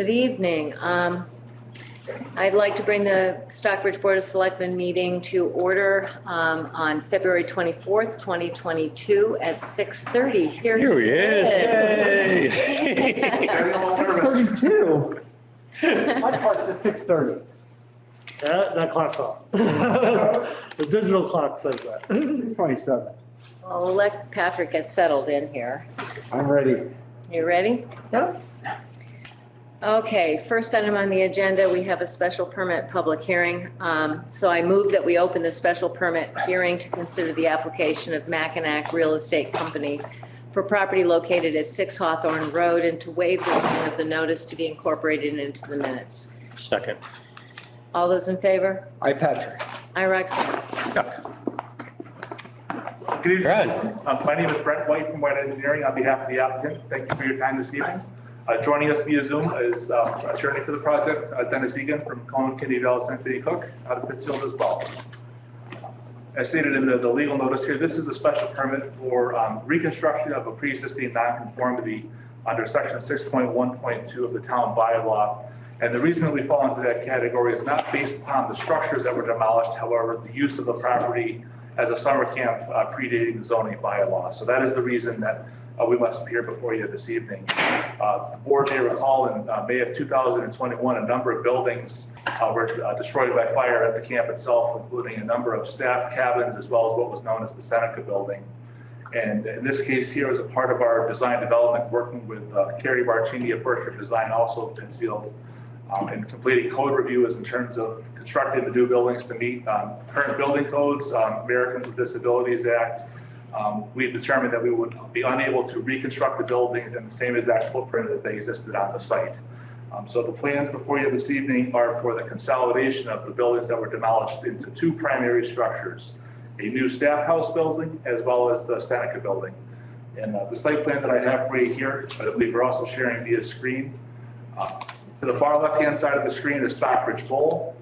Good evening. I'd like to bring the Stockbridge Board of Selectmen meeting to order on February 24th, 2022 at 6:30. Here he is. Yay. 6:32. My clock says 6:30. That clock's off. The digital clock says that. 6:27. Well, we'll let Patrick get settled in here. I'm ready. You ready? Yep. Okay, first item on the agenda, we have a special permit public hearing. So I move that we open the special permit hearing to consider the application of Mackinac Real Estate Company for property located at 6 Hawthorne Road and to waive the reading of the notice to be incorporated into the minutes. Second. All those in favor? Aye, Patrick. Aye, Roxanne. Good evening. Brad. My name is Brent White from White Engineering on behalf of the applicant. Thank you for your time this evening. Joining us via Zoom is attorney for the project, Dennis Egan from Cohen, Kennedy, Dallas, Anthony Cook out of Pittsfield as well. As stated in the legal notice here, this is a special permit for reconstruction of a pre-existing nonconformity under section 6.1.2 of the town bylaw. And the reason that we fall into that category is not based upon the structures that were demolished, however, the use of the property as a summer camp predating the zoning bylaw. So that is the reason that we must appear before you this evening. The board may recall in May of 2021, a number of buildings were destroyed by fire at the camp itself, including a number of staff cabins as well as what was known as the Seneca building. And in this case here, as a part of our design development, working with Carrie Bartini of Berkshire Design, also of Pittsfield, and completing code reviews in terms of constructing the new buildings to meet current building codes, Americans with Disabilities Act. We've determined that we would be unable to reconstruct the buildings in the same exact footprint as they existed on the site. So the plans before you this evening are for the consolidation of the buildings that were demolished into two primary structures, a new staff house building as well as the Seneca building. And the site plan that I have for you here, I believe we're also sharing via screen. To the far left-hand side of the screen is Stockbridge Bowl.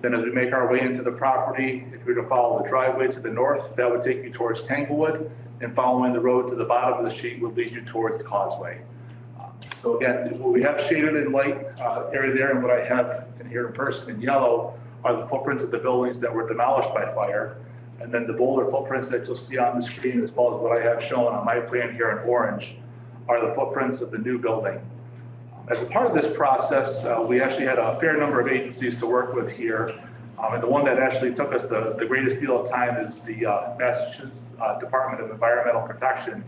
Then as we make our way into the property, if we were to follow the driveway to the north, that would take you towards Tanglewood, and following the road to the bottom of the sheet would lead you towards the causeway. So again, what we have shaded in light area there and what I have in here in person in yellow are the footprints of the buildings that were demolished by fire. And then the bolder footprints that you'll see on the screen, as well as what I have shown on my plan here in orange, are the footprints of the new building. As a part of this process, we actually had a fair number of agencies to work with here. And the one that actually took us the greatest deal of time is the Massachusetts Department of Environmental Protection.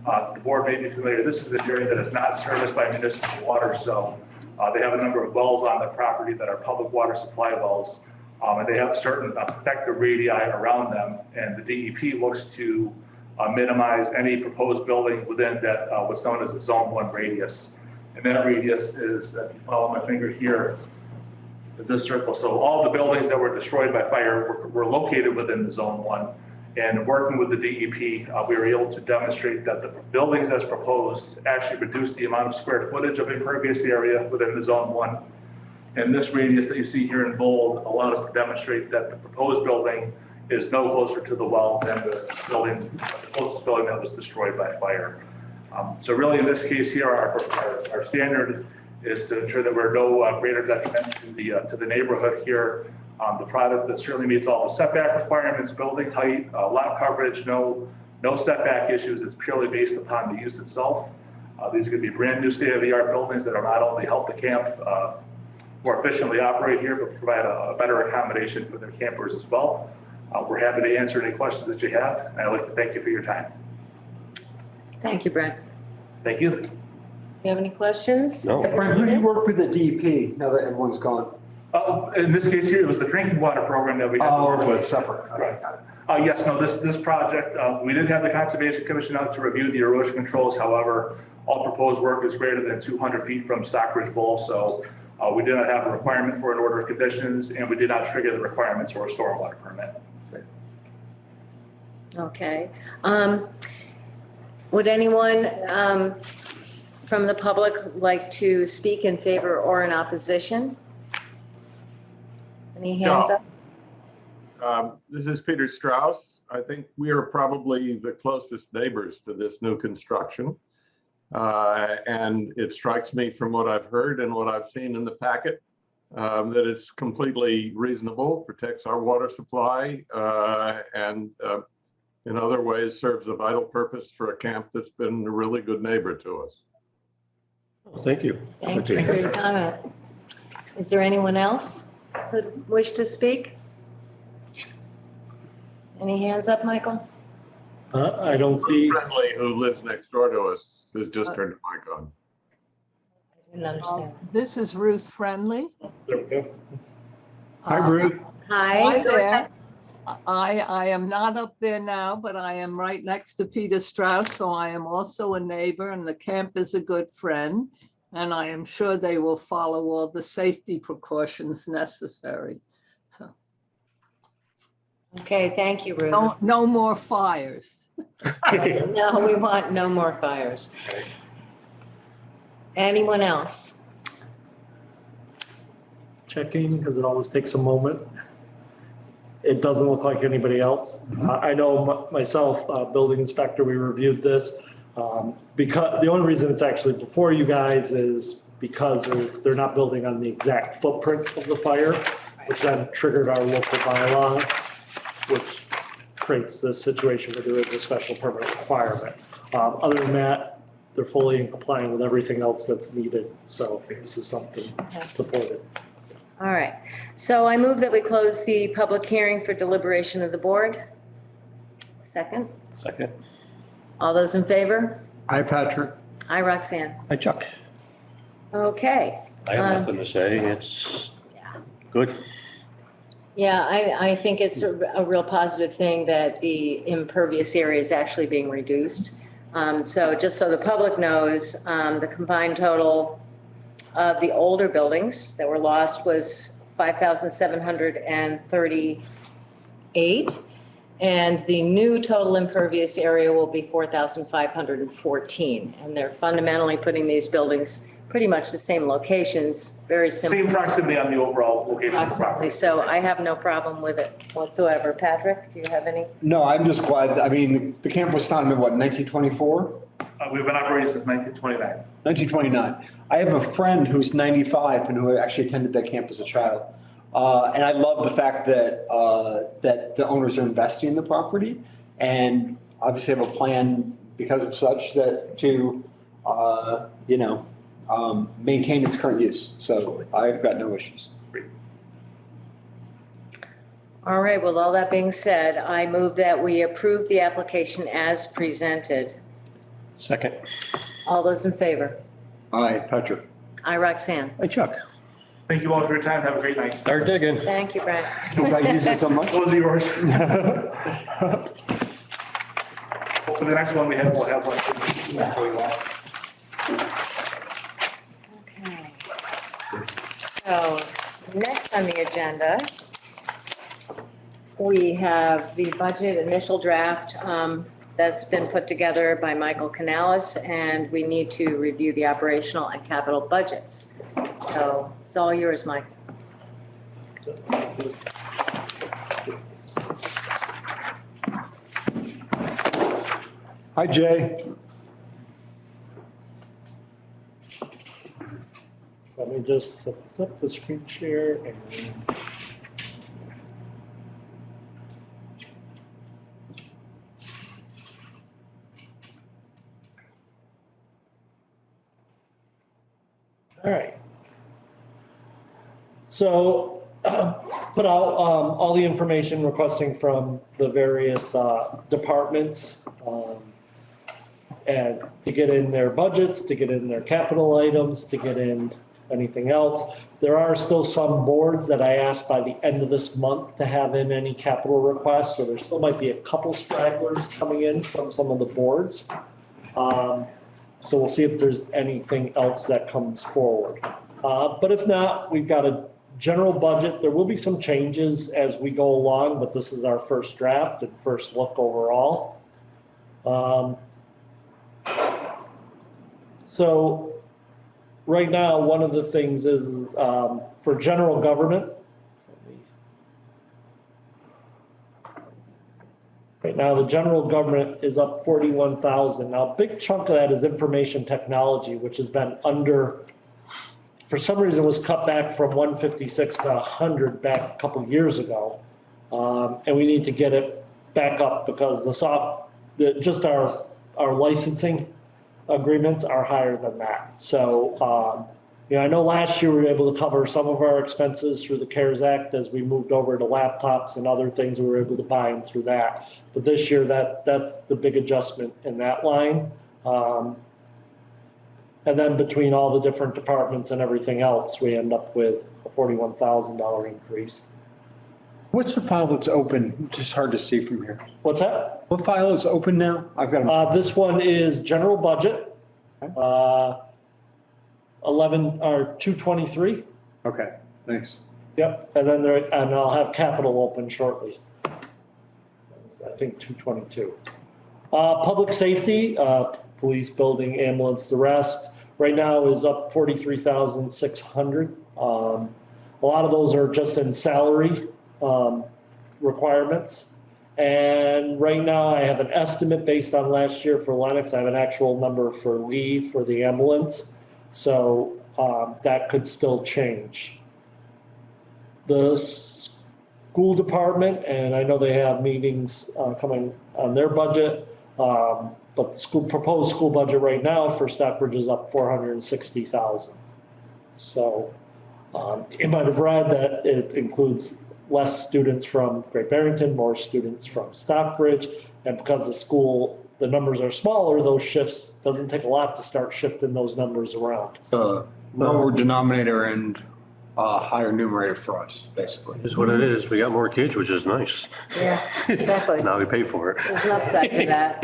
The board may be familiar, this is an area that is not serviced by municipal water, so they have a number of wells on the property that are public water supply wells. And they have certain protective radii around them, and the DEP looks to minimize any proposed building within that what's known as a Zone 1 radius. And that radius is, if you follow my finger here, is this circle. So all the buildings that were destroyed by fire were located within the Zone 1. And working with the DEP, we were able to demonstrate that the buildings as proposed actually reduced the amount of square footage of impervious area within the Zone 1. And this radius that you see here in bold allowed us to demonstrate that the proposed building is no closer to the well than the closest building that was destroyed by fire. So really in this case here, our standard is to ensure that we're no greater detriment to the neighborhood here. The product that certainly meets all the setback requirements, building height, lot coverage, no setback issues. It's purely based upon the use itself. These are going to be brand new state-of-the-art buildings that are not only help the camp more efficiently operate here, but provide a better accommodation for their campers as well. We're happy to answer any questions that you have, and I'd like to thank you for your time. Thank you, Brent. Thank you. You have any questions? No. Brent, who do you work with the DEP now that everyone's gone? In this case here, it was the drinking water program that we had to work with. Separate. Right. Yes, no, this project, we did have the Conservation Commission out to review the erosion controls. However, all proposed work is greater than 200 feet from Stockbridge Bowl. So we did not have a requirement for an order of conditions, and we did not trigger the requirements for a stormwater permit. Okay. Would anyone from the public like to speak in favor or in opposition? Any hands up? This is Peter Strauss. I think we are probably the closest neighbors to this new construction. And it strikes me from what I've heard and what I've seen in the packet that it's completely reasonable, protects our water supply, and in other ways serves a vital purpose for a camp that's been a really good neighbor to us. Thank you. Thank you for your comment. Is there anyone else who'd wish to speak? Any hands up, Michael? I don't see, Friendly, who lives next door to us, has just turned the mic on. I didn't understand. This is Ruth Friendly. there we go. Hi, Ruth. Hi Hi. there. I am not up there now, but I am right next to Peter Strauss, so I am also a neighbor, and the camp is a good friend. And I am sure they will follow all the safety precautions necessary. So Okay, thank you, Ruth. no more fires. No, we want no more fires. Anyone else? Checking, because it always takes a moment. It doesn't look like anybody else. I know myself, building inspector, we reviewed this. Because the only reason it's actually before you guys is because they're not building on the exact footprint of the fire, which then triggered our local bylaw, which creates this situation where there is a special permit requirement. Other than that, they're fully in compliance with everything else that's needed. So this is something supported. All right, so I move that we close the public hearing for deliberation of the board. Second, Second. all those in favor? Hi, Patrick. Aye, Roxanne. Hi, Chuck. Okay. I have nothing to say. It's good. Yeah, I think it's a real positive thing that the impervious area is actually being reduced. So just so the public knows, the combined total of the older buildings that were lost was 5,738. And the new total impervious area will be 4,514. And they're fundamentally putting these buildings pretty much the same locations, very simple. Same proximity on the overall location of the Approximately. property. So I have no problem with it whatsoever. Patrick, do you have any? No, I'm just glad, I mean, the camp was founded in what, 1924? We've been operating since 1929. 1929. I have a friend who's 95 and who actually attended that camp as a child. And I love the fact that, that the owners are investing in the property and obviously have a plan because of such that to, maintain its current use. So I've got no issues. All right, with all that being said, I move that we approve the application as presented. Second. All those in favor? Hi, Patrick. Aye, Roxanne. Hi, Chuck. Thank you all for your time. Have a great night. Start digging. Thank you, Brent. Since I use it so much. Those are yours. For the next one, we'll have one. Okay. So next on the agenda, we have the budget initial draft that's been put together by Michael Canales, and we need to review the operational and capital budgets. So it's all yours, Mike. Hi, Jay. So let me just set this up, the screen share, and all right. So put out all the information requesting from the various departments and to get in their budgets, to get in their capital items, to get in anything else. There are still some boards that I asked by the end of this month to have in any capital requests, so there still might be a couple stragglers coming in from some of the boards. So we'll see if there's anything else that comes forward. But if not, we've got a general budget. There will be some changes as we go along, but this is our first draft and first look overall. So right now, one of the things is for general government. Right now, the general government is up 41,000. Now, a big chunk of that is information technology, which has been for some reason was cut back from 156 to 100 back a couple of years ago. And we need to get it back up because just our licensing agreements are higher than that. So, I know last year we were able to cover some of our expenses through the CARES Act as we moved over to laptops and other things, we were able to buy them through that. But this year, that's the big adjustment in that line. And then between all the different departments and everything else, we end up with a $41,000 increase. What's the file that's open? Just hard to see from here. What's that? What file is open now? I've got This one is general budget, 223. okay, thanks. Yep, and then and I'll have capital open shortly. I think 222. Public safety, police, building, ambulance, the rest, right now is up 43,600. A lot of those are just in salary requirements. And right now I have an estimate based on last year for Lennox. I have an actual number for Lee for the ambulance. So that could still change. The school department, and I know they have meetings coming on their budget, but the proposed school budget right now for Stockbridge is up 460,000. So you might have read that it includes less students from Great Barrington, more students from Stockbridge, and because the numbers are smaller, those shifts, doesn't take a lot to start shifting those numbers around. So lower denominator and higher numerator for us, basically. Is what it is. We got more kids, which is nice. Yeah, exactly. Now we pay for it. There's an upside to that.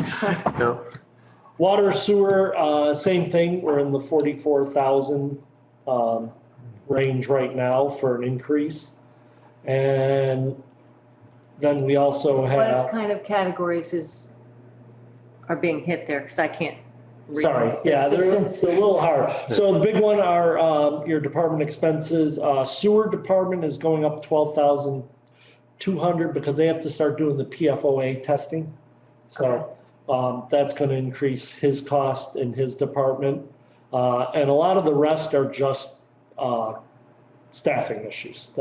No. Water, sewer, same thing. We're in the 44,000 range right now for an increase. And then we also What have, kind of categories are being hit there? Because I can't read. sorry, yeah, This they're distance. a little hard. So the big one are your department expenses. Sewer department is going up 12,200 because they have to start doing the PFOA testing. So that's going to increase his cost in his department. And a lot of the rest are just staffing issues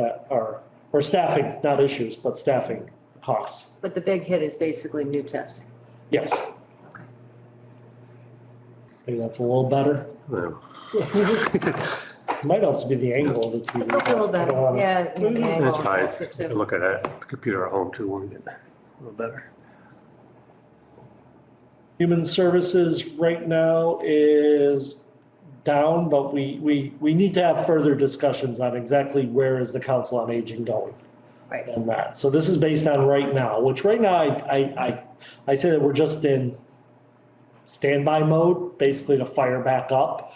or staffing, not issues, but staffing costs. But the big hit is basically new testing. Yes. Okay. Maybe that's a little better. Well, Might also be the angle of the TV. It's a little better, yeah. the angle That's fine. affects it too. Look at that. The computer at home too, won't it? A little better. Human services right now is down, but we need to have further discussions on exactly where is the Council on Aging going. Right. And that, so this is based on right now, which right now I say that we're just in standby mode, basically to fire back up.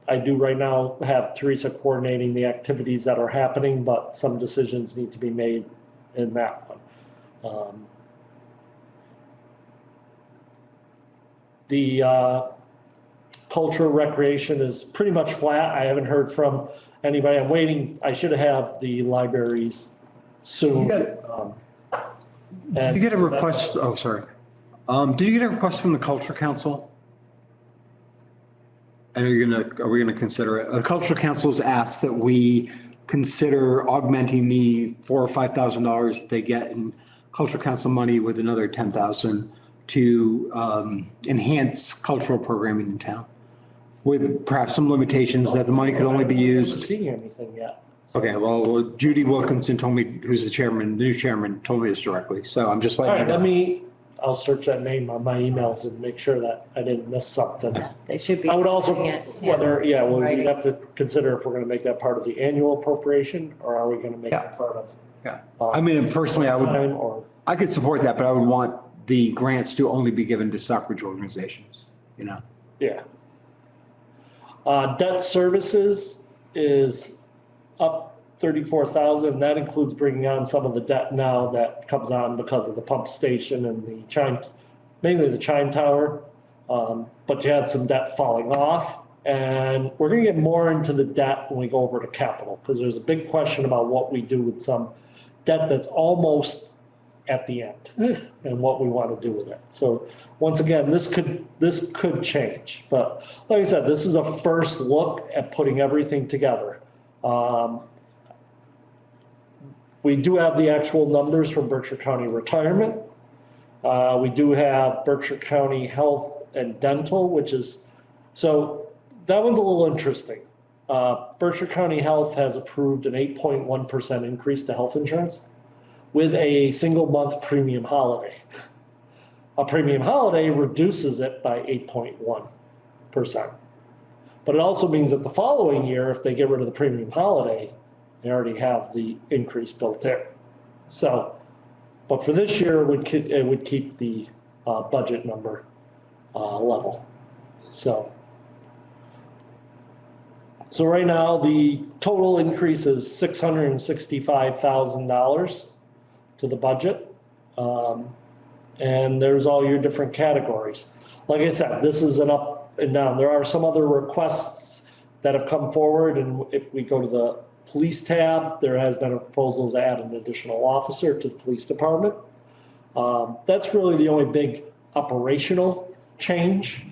I do right now have Teresa coordinating the activities that are happening, but some decisions need to be made in that one. The cultural recreation is pretty much flat. I haven't heard from anybody. I'm waiting. I should have the libraries soon. Did you get a request? Oh, sorry. Did you get a request from the Culture Council? And are we gonna consider it? The Cultural Council's asked that we consider augmenting the $4,000 or $5,000 that they get in Cultural Council money with another $10,000 to enhance cultural programming in town, with perhaps some limitations that the money could only be I haven't used. seen anything yet. Okay, well, Judy Wilkinson told me, who's the chairman, the new chairman, told me this directly. So I'm just All letting right, you know. I'll search that name on my emails and make sure that I didn't miss something. They should be. I would also, sending it, yeah. we'll Writing. have to consider if we're gonna make that part of the annual appropriation, or are we gonna make it part of? Yeah, I mean, personally, time, or, I could support that, but I would want the grants to only be given to Stockbridge organizations, you know? yeah. Debt services is up 34,000. That includes bringing on some of the debt now that comes on because of the pump station and the chime, mainly the chime tower. But you had some debt falling off, and we're gonna get more into the debt when we go over to capital, because there's a big question about what we do with some debt that's almost at the end and what we want to do with it. So once again, this could change, but like I said, this is a first look at putting everything together. We do have the actual numbers from Berkshire County Retirement. We do have Berkshire County Health and Dental, so that one's a little interesting. Berkshire County Health has approved an 8.1% increase to health insurance with a single month premium holiday. A premium holiday reduces it by 8.1%. But it also means that the following year, if they get rid of the premium holiday, they already have the increase built in. So, but for this year, it would keep the budget number level. So right now, the total increase is $665,000 to the budget. And there's all your different categories. Like I said, this is an up and down. There are some other requests that have come forward, and if we go to the police tab, there has been a proposal to add an additional officer to the police department. That's really the only big operational change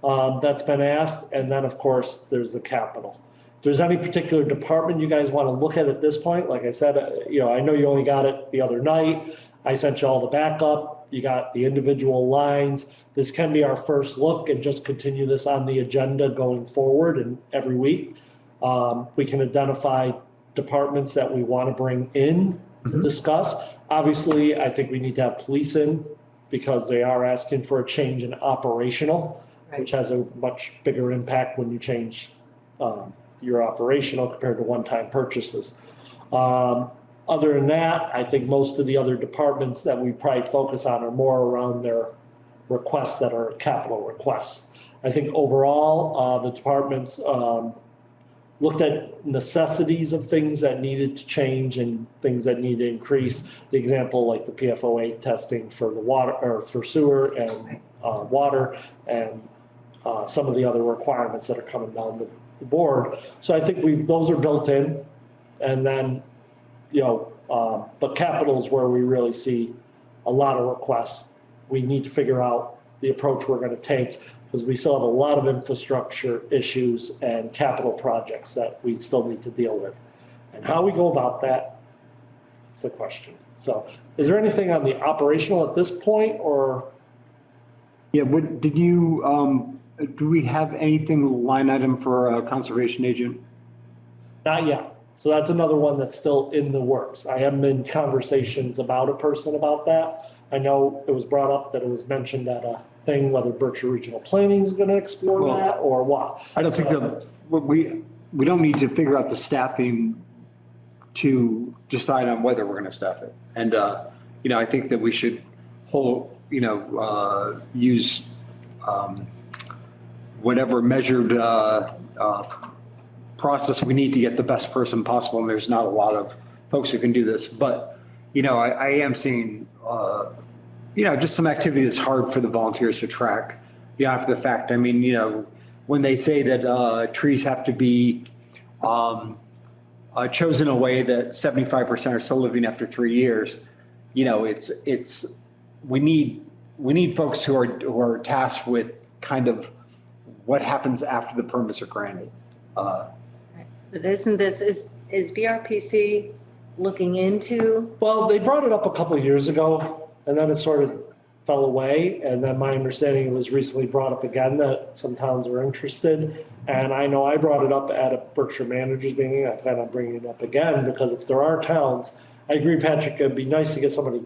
that's been asked. And then, of course, there's the capital. If there's any particular department you guys want to look at this point, like I said, I know you only got it the other night. I sent you all the backup. You got the individual lines. This can be our first look and just continue this on the agenda going forward and every week. We can identify departments that we want to bring in to discuss. Obviously, I think we need to have police in because they are asking for a change in operational, which has a much bigger impact when you change your operational compared to one-time purchases. Other than that, I think most of the other departments that we probably focus on are more around their requests that are capital requests. I think overall, the departments looked at necessities of things that needed to change and things that need to increase. The example, like the PFOA testing for the water or for sewer and water, and some of the other requirements that are coming down the board. So I think those are built in, and then, but capital is where we really see a lot of requests. We need to figure out the approach we're going to take, because we still have a lot of infrastructure issues and capital projects that we still need to deal with. And how we go about that, that's the question. So is there anything on the operational at this point, or? Yeah, do we have anything line item for a conservation agent? Not yet. So that's another one that's still in the works. I am in conversations about a person about that. I know it was brought up that it was mentioned at a thing, whether Berkshire Regional Planning is going to explore that or what. I don't think we don't need to figure out the staffing to decide on whether we're going to staff it. And, I think that we should use whatever measured process we need to get the best person possible. And there's not a lot of folks who can do this, but, I am seeing, just some activity that's hard for the volunteers to track, after the fact. I mean, when they say that trees have to be chosen in a way that 75% are still living after 3 years, we need folks who are tasked with kind of what happens after the permits are granted. But is BRPC looking into? Well, they brought it up a couple of years ago, and then it sort of fell away. And then my understanding, it was recently brought up again that some towns are interested. And I know I brought it up at a Berkshire managers meeting. I plan on bringing it up again, because if there are towns, I agree, Patrick, it'd be nice to get somebody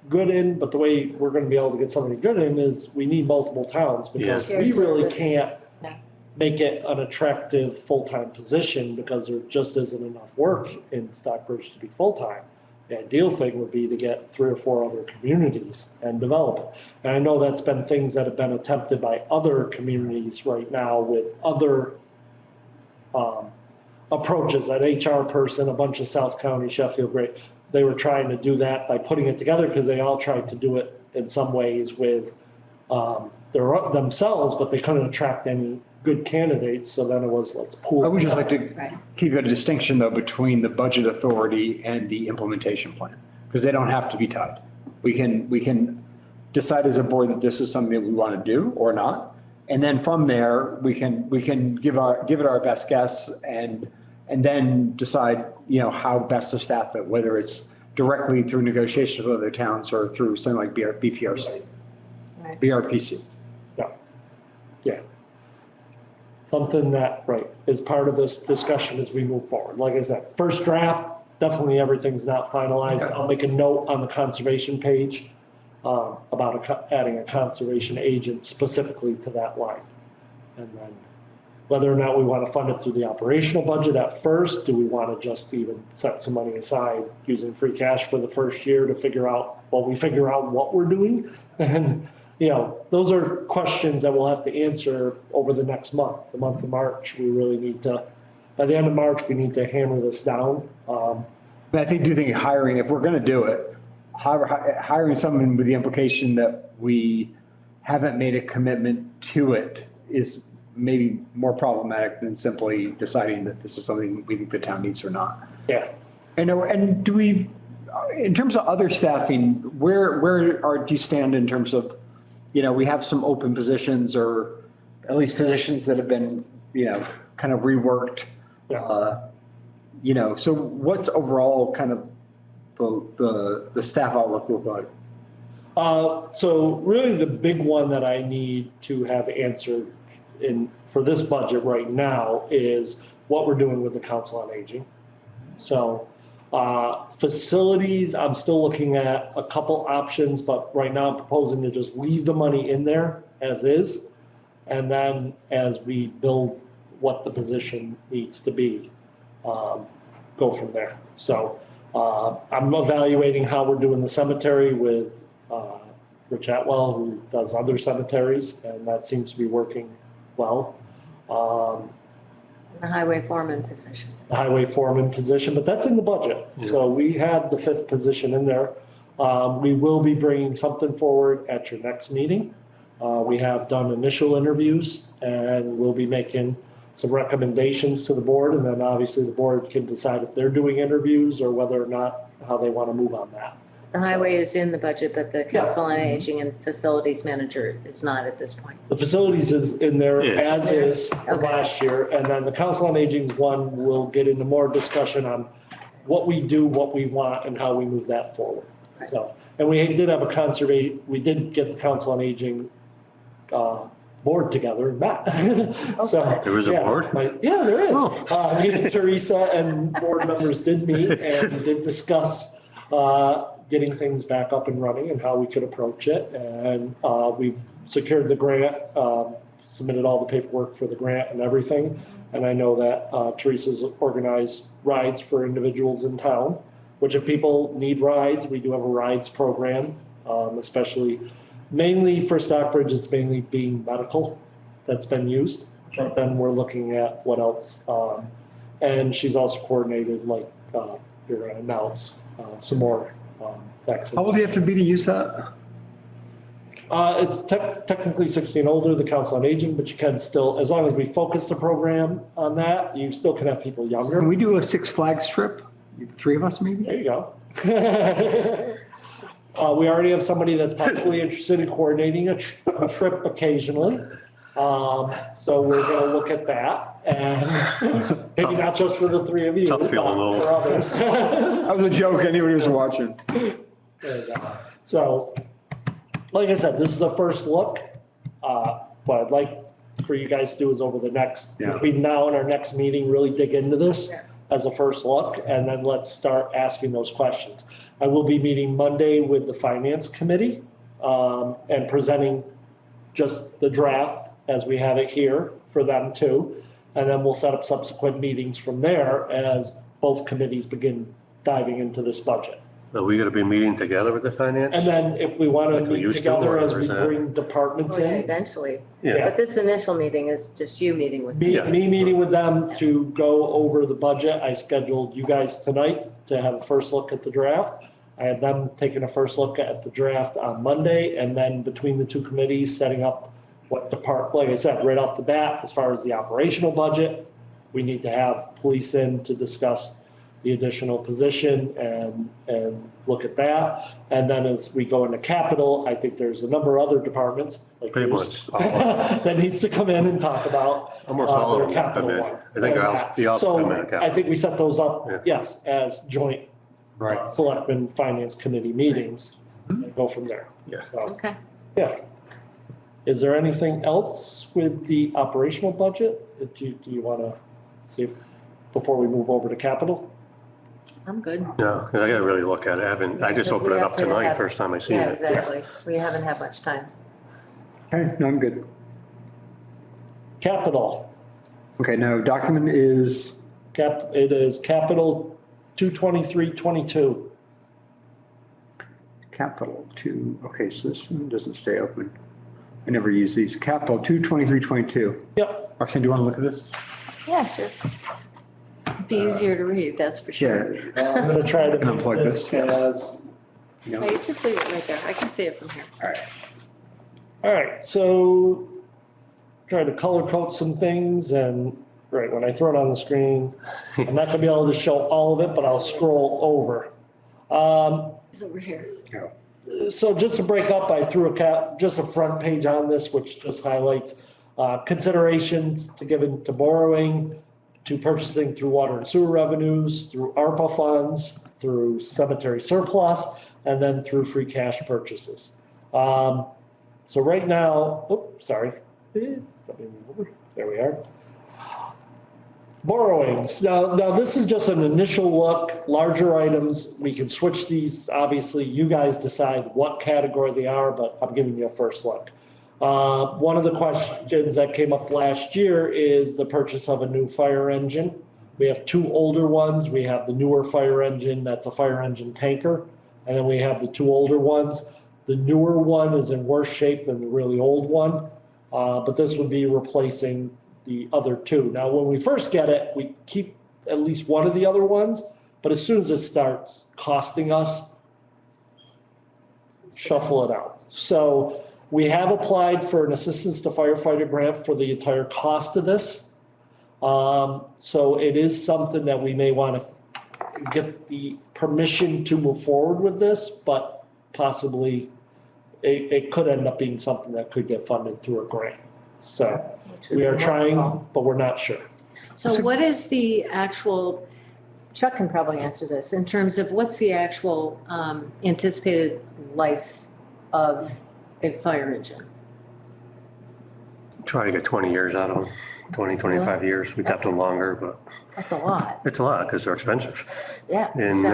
good in, but the way we're going to be able to get somebody good in is we need multiple towns, because Yeah. we really Shared service. can't Yeah. make it an attractive full-time position, because there just isn't enough work in Stockbridge to be full-time. The ideal thing would be to get 3 or 4 other communities and develop it. And I know that's been things that have been attempted by other communities right now with other approaches. That HR person, a bunch of South County, Sheffield, great. They were trying to do that by putting it together, because they all tried to do it in some ways with themselves, but they couldn't attract any good candidates. So then it was, let's pool. I would just like to Right. keep a distinction, though, between the budget authority and the implementation plan. because they don't have to be tied. We can decide as a board that this is something that we want to do or not. And then from there, we can give it our best guess and then decide, how best to staff it, whether it's directly through negotiations with other towns or through something like BPRC, Right. BRPC. Yeah. Something that, right, is part of this discussion as we move forward. Like I said, first draft, definitely everything's not finalized. I'll make a note on the conservation page about adding a conservation agent specifically to that line. And then whether or not we want to fund it through the operational budget at first, do we want to just even set some money aside using free cash for the first year to figure out what we're doing? And, those are questions that we'll have to answer over the next month, the month of March. We really need to, by the end of March, we need to hammer this down. I do think hiring, if we're going to do it, hiring someone with the implication that we haven't made a commitment to it is maybe more problematic than simply deciding that this is something we think the town needs or not. Yeah. And do we, in terms of other staffing, do you stand in terms of, we have some open positions or at least positions that have been, kind of reworked. Yeah. So what's overall kind of the staff outlook look like? So really the big one that I need to have answered for this budget right now is what we're doing with the Council on Aging. So facilities, I'm still looking at a couple options, but right now I'm proposing to just leave the money in there as is. And then as we build what the position needs to be, go from there. So I'm evaluating how we're doing the cemetery with Rich Atwell, who does other cemeteries, and that seems to be working well. The highway foreman position. The highway foreman position, but that's in the budget. So we have the 5th position in there. We will be bringing something forward at your next meeting. We have done initial interviews and we'll be making some recommendations to the board. And then obviously the board can decide if they're doing interviews or whether or not, how they want to move on that. The highway is in the budget, but the Council on Aging and Facilities Manager is not at this point. The facilities is in there Yes. as is from Okay. last year. And then the Council on Aging's one will get into more discussion on what we do, what we want, and how we move that forward. So, and we did have we did get the Council on Aging board together and met. So There is a yeah, board? Yeah, there is. Oh. Me and Teresa and board members did meet and did discuss getting things back up and running and how we could approach it. And we've secured the grant, submitted all the paperwork for the grant and everything. And I know that Teresa's organized rides for individuals in town, which if people need rides, we do have a rides program, especially mainly for Stockbridge, it's mainly being medical that's been used. But then we're looking at what else. And she's also coordinated, like you're going to announce some more vaccines. How old do you have to be to use that? It's technically 16 older, the Council on Aging, but you can still, as long as we focus the program on that, you still can have people Can younger. we do a Six Flags trip? 3 of us maybe? There you go. We already have somebody that's possibly interested in coordinating a trip occasionally. So we're gonna look at that and maybe not just for the 3 of you, Tough but feeling old. for others. That was a joke, anybody who's watching. There you go. So, like I said, this is a first look. What I'd like for you guys to do is over the next, Yeah. between now and our next meeting, really dig into this Yeah. as a first look, and then let's start asking those questions. I will be meeting Monday with the Finance Committee, and presenting just the draft as we have it here for them too. And then we'll set up subsequent meetings from there as both committees begin diving into this budget. Are we gonna be meeting together with the finance? And then if we want to Like we meet used to, together or as is we that- bring departments Oh, yeah, in. eventually. Yeah. But this initial meeting is just you meeting with me. Yeah. Me meeting with them to go over the budget. I scheduled you guys tonight to have a first look at the draft. I had them taking a first look at the draft on Monday, and then between the two committees, setting up like I said, right off the bat, as far as the operational budget, we need to have police in to discuss the additional position and look at that. And then as we go into capital, I think there's a number of other departments like Pretty yours much all of that needs to come in and talk about Almost all their of them, capital I mean, one. I think the also come in So at I capital. think we set those up, Yeah. yes, as joint Right. selectmen finance committee meetings and go from there. Yeah. So, Okay. yeah. Is there anything else with the operational budget that do you want to see before we move over to capital? I'm good. No, I gotta really look at it. I just Because we opened it have up to tonight, have- first time I seen Yeah, it. exactly. We haven't had much time. Okay, no, I'm good. Capital, Okay, now document is, it is capital 22322. capital 2, okay, so this one doesn't stay open. I never use these. Capital 22322. Yep, Roxanne, do you want to look at this? Yeah, sure. It'd be easier to read, that's for sure. Yeah. I'm gonna try to Can make unplug this this, as, Wait, just leave it right there. I can see it from here. All right. all right, so try to color code some things and, right, when I throw it on the screen, I'm not gonna be able to show all of it, but I'll scroll over. It's over here. So just to break up, I threw just a front page on this, which just highlights considerations to give into borrowing, to purchasing through water and sewer revenues, through ARPA funds, through cemetery surplus, and then through free cash purchases. So right now, sorry. Let me move over. There we are. Borrowings. Now this is just an initial look, larger items. We can switch these. Obviously, you guys decide what category they are, but I'm giving you a first look. One of the questions that came up last year is the purchase of a new fire engine. We have two older ones. We have the newer fire engine, that's a fire engine tanker. And then we have the two older ones. The newer one is in worse shape than the really old one. But this would be replacing the other two. Now, when we first get it, we keep at least one of the other ones, but as soon as it starts costing us, shuffle it out. So we have applied for an assistance to firefighter grant for the entire cost of this. So it is something that we may want to get the permission to move forward with this, but possibly it could end up being something that could get funded through a grant. So we are trying, but we're not sure. So what is the actual, Chuck can probably answer this, in terms of what's the actual anticipated life of a fire engine? Try to get 20 years out of them, 20, 25 years. We kept them longer, but That's a lot. it's a lot because they're expensive. Yeah. And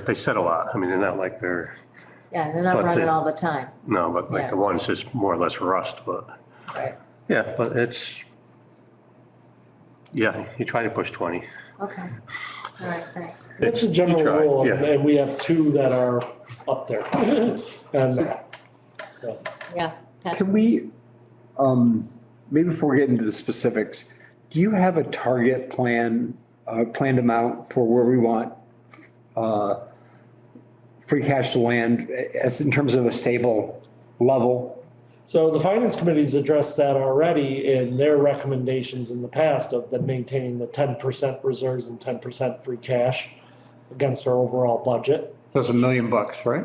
they set a lot. I mean, they're not like Yeah, they're not but running they- all the time. no, but like Yeah. the ones just more or less rust, but Right. yeah, but yeah, you try to push 20. Okay. All right, thanks. It's a You general try, rule, yeah. and we have two that are up there. And so, Yeah. Pat? Can we, maybe before we get into the specifics, do you have a target planned amount for where we want free cash to land as in terms of a stable level? so the finance committee's addressed that already in their recommendations in the past of them maintaining the 10% reserves and 10% free cash against our overall budget. That's $1 million, right?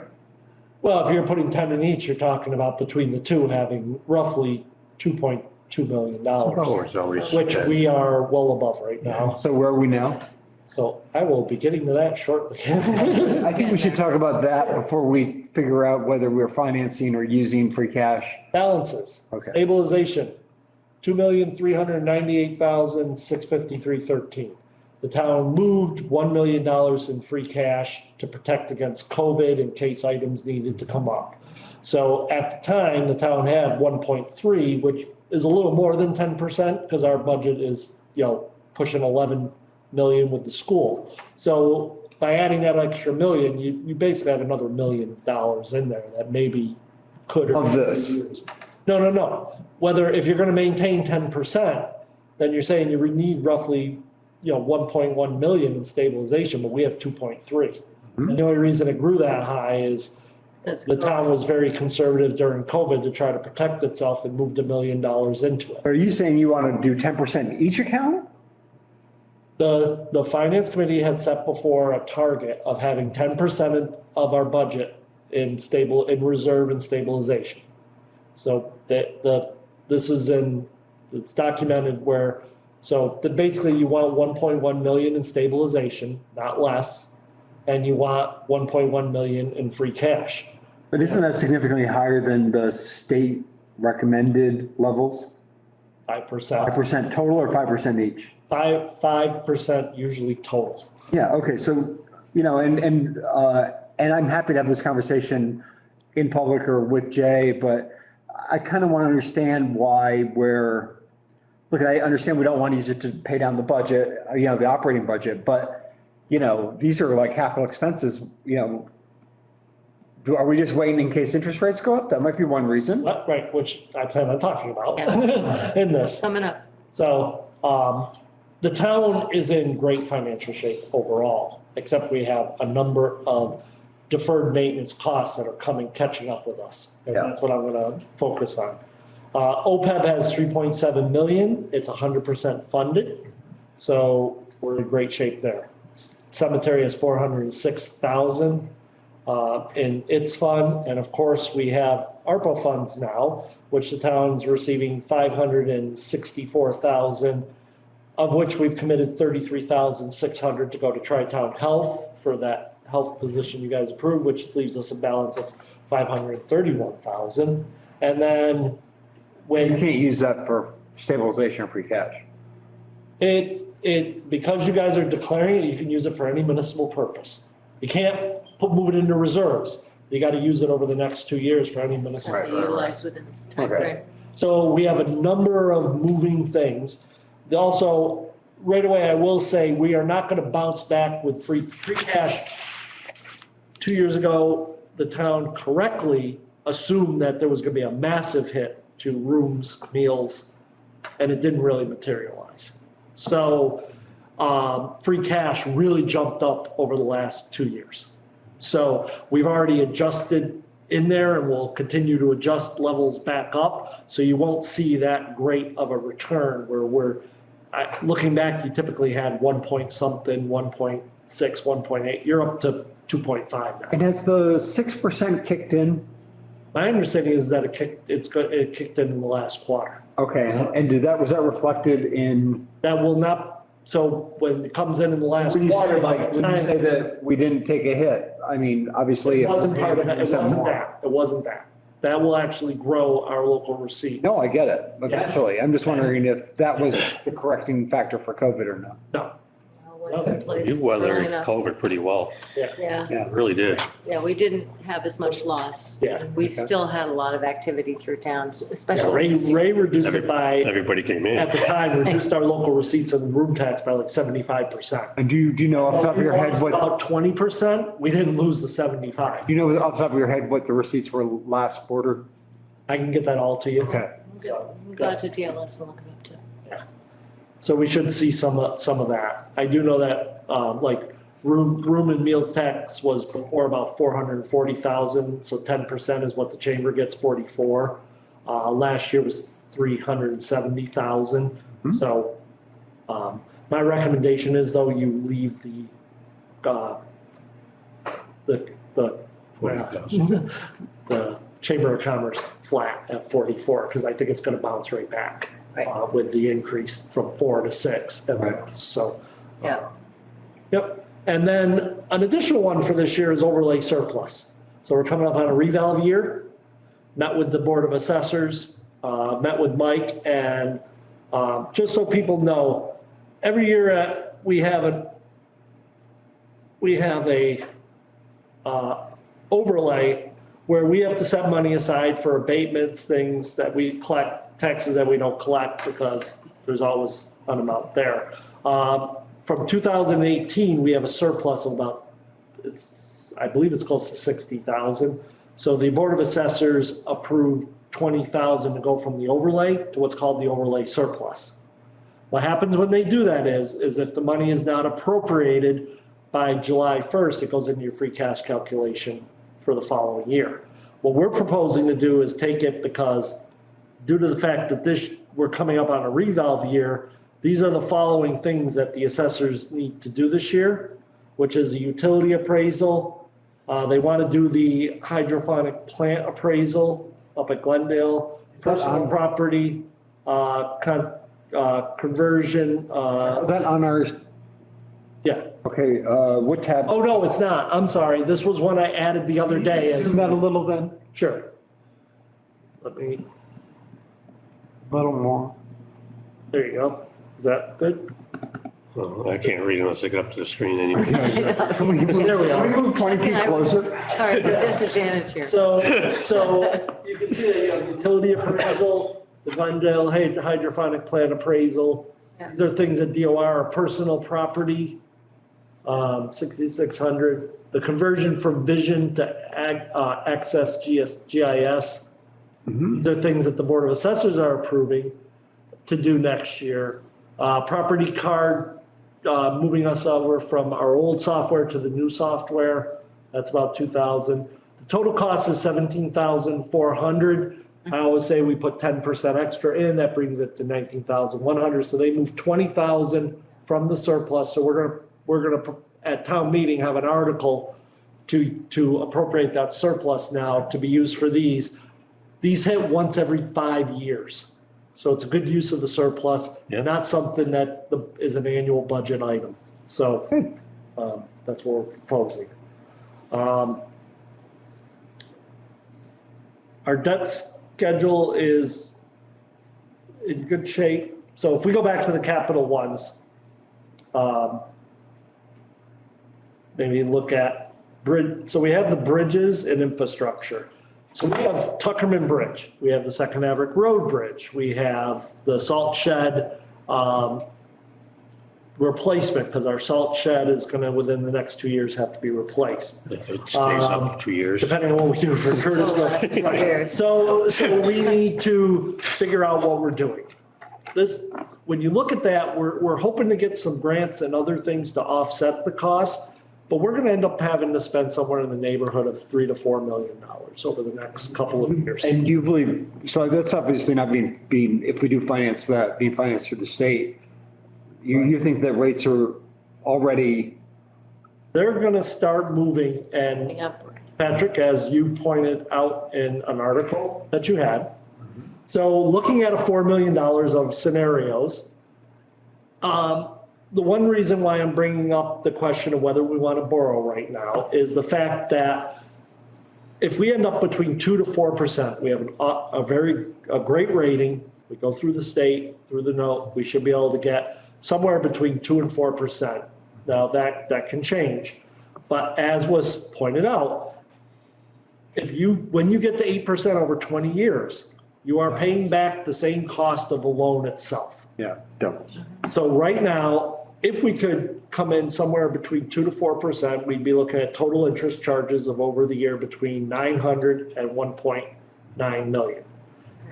Well, if you're putting 10 in each, you're talking about between the two having roughly $2.2 million, Always, always. which we are well above right now. So where are we now? So I will be getting to that shortly. I think we should talk about that before we figure out whether we're financing or using free cash. Balances. Okay. Stabilization, 2,398,653.13. The town moved $1 million in free cash to protect against COVID in case items needed to come up. So at the time, the town had 1.3, which is a little more than 10% because our budget is, pushing 11 million with the school. So by adding that extra million, you basically have another $1 million in there that maybe could. or Of this? No. Whether, if you're gonna maintain 10%, then you're saying you need roughly, 1.1 million in stabilization, but we have 2.3. And the only reason it grew that high is That's the town was very conservative during COVID to try to protect itself and moved $1 million into it. Are you saying you want to do 10% in each account? The finance committee had set before a target of having 10% of our budget in reserve and stabilization. So this is it's documented where, so that basically you want 1.1 million in stabilization, not less, and you want 1.1 million in free cash. But isn't that significantly higher than the state recommended levels? 5%. 5% total or 5% each? 5% usually total. Yeah, okay, so, and I'm happy to have this conversation in public or with Jay, but I kind of want to understand why look, I understand we don't want to use it to pay down the budget, the operating budget, but, these are like capital expenses, are we just waiting in case interest rates go up? That might be one reason. Right, which I plan on talking about Yeah. in this. Coming up. So, the town is in great financial shape overall, except we have a number of deferred maintenance costs that are catching up with us. And Yeah. that's what I'm gonna focus on. OPEB has 3.7 million. It's 100% funded. So we're in great shape there. Cemetery has 406,000 in its fund. And of course, we have ARPA funds now, which the town's receiving 564,000, of which we've committed 33,600 to go to Tri-Town Health for that health position you guys approved, which leaves us a balance of 531,000. And then You when can't use that for stabilization or free cash. because you guys are declaring it, you can use it for any municipal purpose. You can't move it into reserves. You got to use it over the next 2 years for any municipal. Something utilized within this timeframe. So we have a number of moving things. Also, right away, I will say, we are not gonna bounce back with free cash. 2 years ago, the town correctly assumed that there was gonna be a massive hit to rooms, meals, and it didn't really materialize. So, free cash really jumped up over the last 2 years. So we've already adjusted in there and we'll continue to adjust levels back up. So you won't see that great of a return where looking back, you typically had 1 point something, 1.6, 1.8, you're up to 2.5 now. And has the 6% kicked in? My understanding is that it kicked in the last quarter. Okay, and was that reflected in? That will not, so when it comes in the last When you say quarter. when you say that we didn't take a hit, I mean, obviously. It if wasn't we're part of that, it 50% wasn't more- that, it wasn't that. That will actually grow our local receipts. No, I get it, eventually. I'm just wondering if that was the correcting factor for COVID or not. No, Was in place You weathered early enough. COVID pretty well. Yeah, Yeah. Really did. yeah, we didn't have as much loss. Yeah. And we still had a lot of activity through town, Yeah, especially this year. Ray reduced it by, Everybody came in. at the time, reduced our local receipts and room tax by like 75%. And do you know off the top of your head what, About 20%, we didn't lose the 75. do you know off the top of your head what the receipts were last quarter? I can get that all to you. Okay. We'll go to DLS and look it up too. So we should see some of that. I do know that, like, room and meals tax was before about 440,000, so 10% is what the chamber gets, 44. Last year was 370,000. So, my recommendation is though you leave the Chamber of Commerce flat at 44, because I think it's gonna bounce right back. Right. With the increase from 4 to 6 every Right. month, so. Yeah. Yep, and then an additional one for this year is overlay surplus. So we're coming up on a reval year, met with the Board of Assessors, met with Mike, and just so people know, every year we have a overlay where we have to set money aside for abatements, things that we collect, taxes that we don't collect because there's always an amount there. From 2018, we have a surplus of about, I believe it's close to 60,000. So the Board of Assessors approved 20,000 to go from the overlay to what's called the overlay surplus. What happens when they do that is if the money is not appropriated by July 1st, it goes into your free cash calculation for the following year. What we're proposing to do is take it because due to the fact that we're coming up on a revolve year, these are the following things that the assessors need to do this year, which is a utility appraisal. They want to do the hydroponic plant appraisal up at Glendale, personal property, conversion, Is that on our, yeah. okay, what tab? Oh, no, it's not. I'm sorry. This was one I added the other day. Isn't that a little then? Sure. Let me, A little more. there you go. Is that good? Well, I can't read unless I get up to the screen anyway. Can we There we are. move 20 feet closer? All right, the disadvantage here. So you can see the utility appraisal, the Glendale hydroponic plant appraisal. These are things that DOR are personal property, 6,600. The conversion from vision to access GIS. These are things that the Board of Assessors are approving to do next year. Property card, moving us over from our old software to the new software. That's about 2,000. The total cost is 17,400. I always say we put 10% extra in, that brings it to 19,100. So they moved 20,000 from the surplus. So we're gonna at town meeting have an article to appropriate that surplus now to be used for these. These hit once every 5 years. So it's a good use of the surplus, not something that is an annual budget item. So that's what we're proposing. Our debt schedule is in good shape. So if we go back to the capital ones, maybe look at bridge. So we have the bridges and infrastructure. So we have Tuckerman Bridge, we have the Second Averick Road Bridge, we have the salt shed replacement, because our salt shed is gonna, within the next 2 years, have to be replaced, It stays up 2 years. depending on what we do for Curtisville. So we need to figure out what we're doing. This, when you look at that, we're hoping to get some grants and other things to offset the cost. But we're gonna end up having to spend somewhere in the neighborhood of $3 to $4 million over the next couple of years. And you believe, so that's obviously not being, if we do finance that, being financed through the state, you think that rates are already, They're gonna start moving, and Upward. Patrick, as you pointed out in an article that you had. So looking at a $4 million of scenarios, the one reason why I'm bringing up the question of whether we want to borrow right now is the fact that if we end up between 2 to 4%, we have a great rating. We go through the state, through the note, we should be able to get somewhere between 2 and 4%. Now that can change, but as was pointed out, when you get to 8% over 20 years, you are paying back the same cost of the loan itself. yeah, double. So right now, if we could come in somewhere between 2 to 4%, we'd be looking at total interest charges of over the year between 900 and 1.9 million.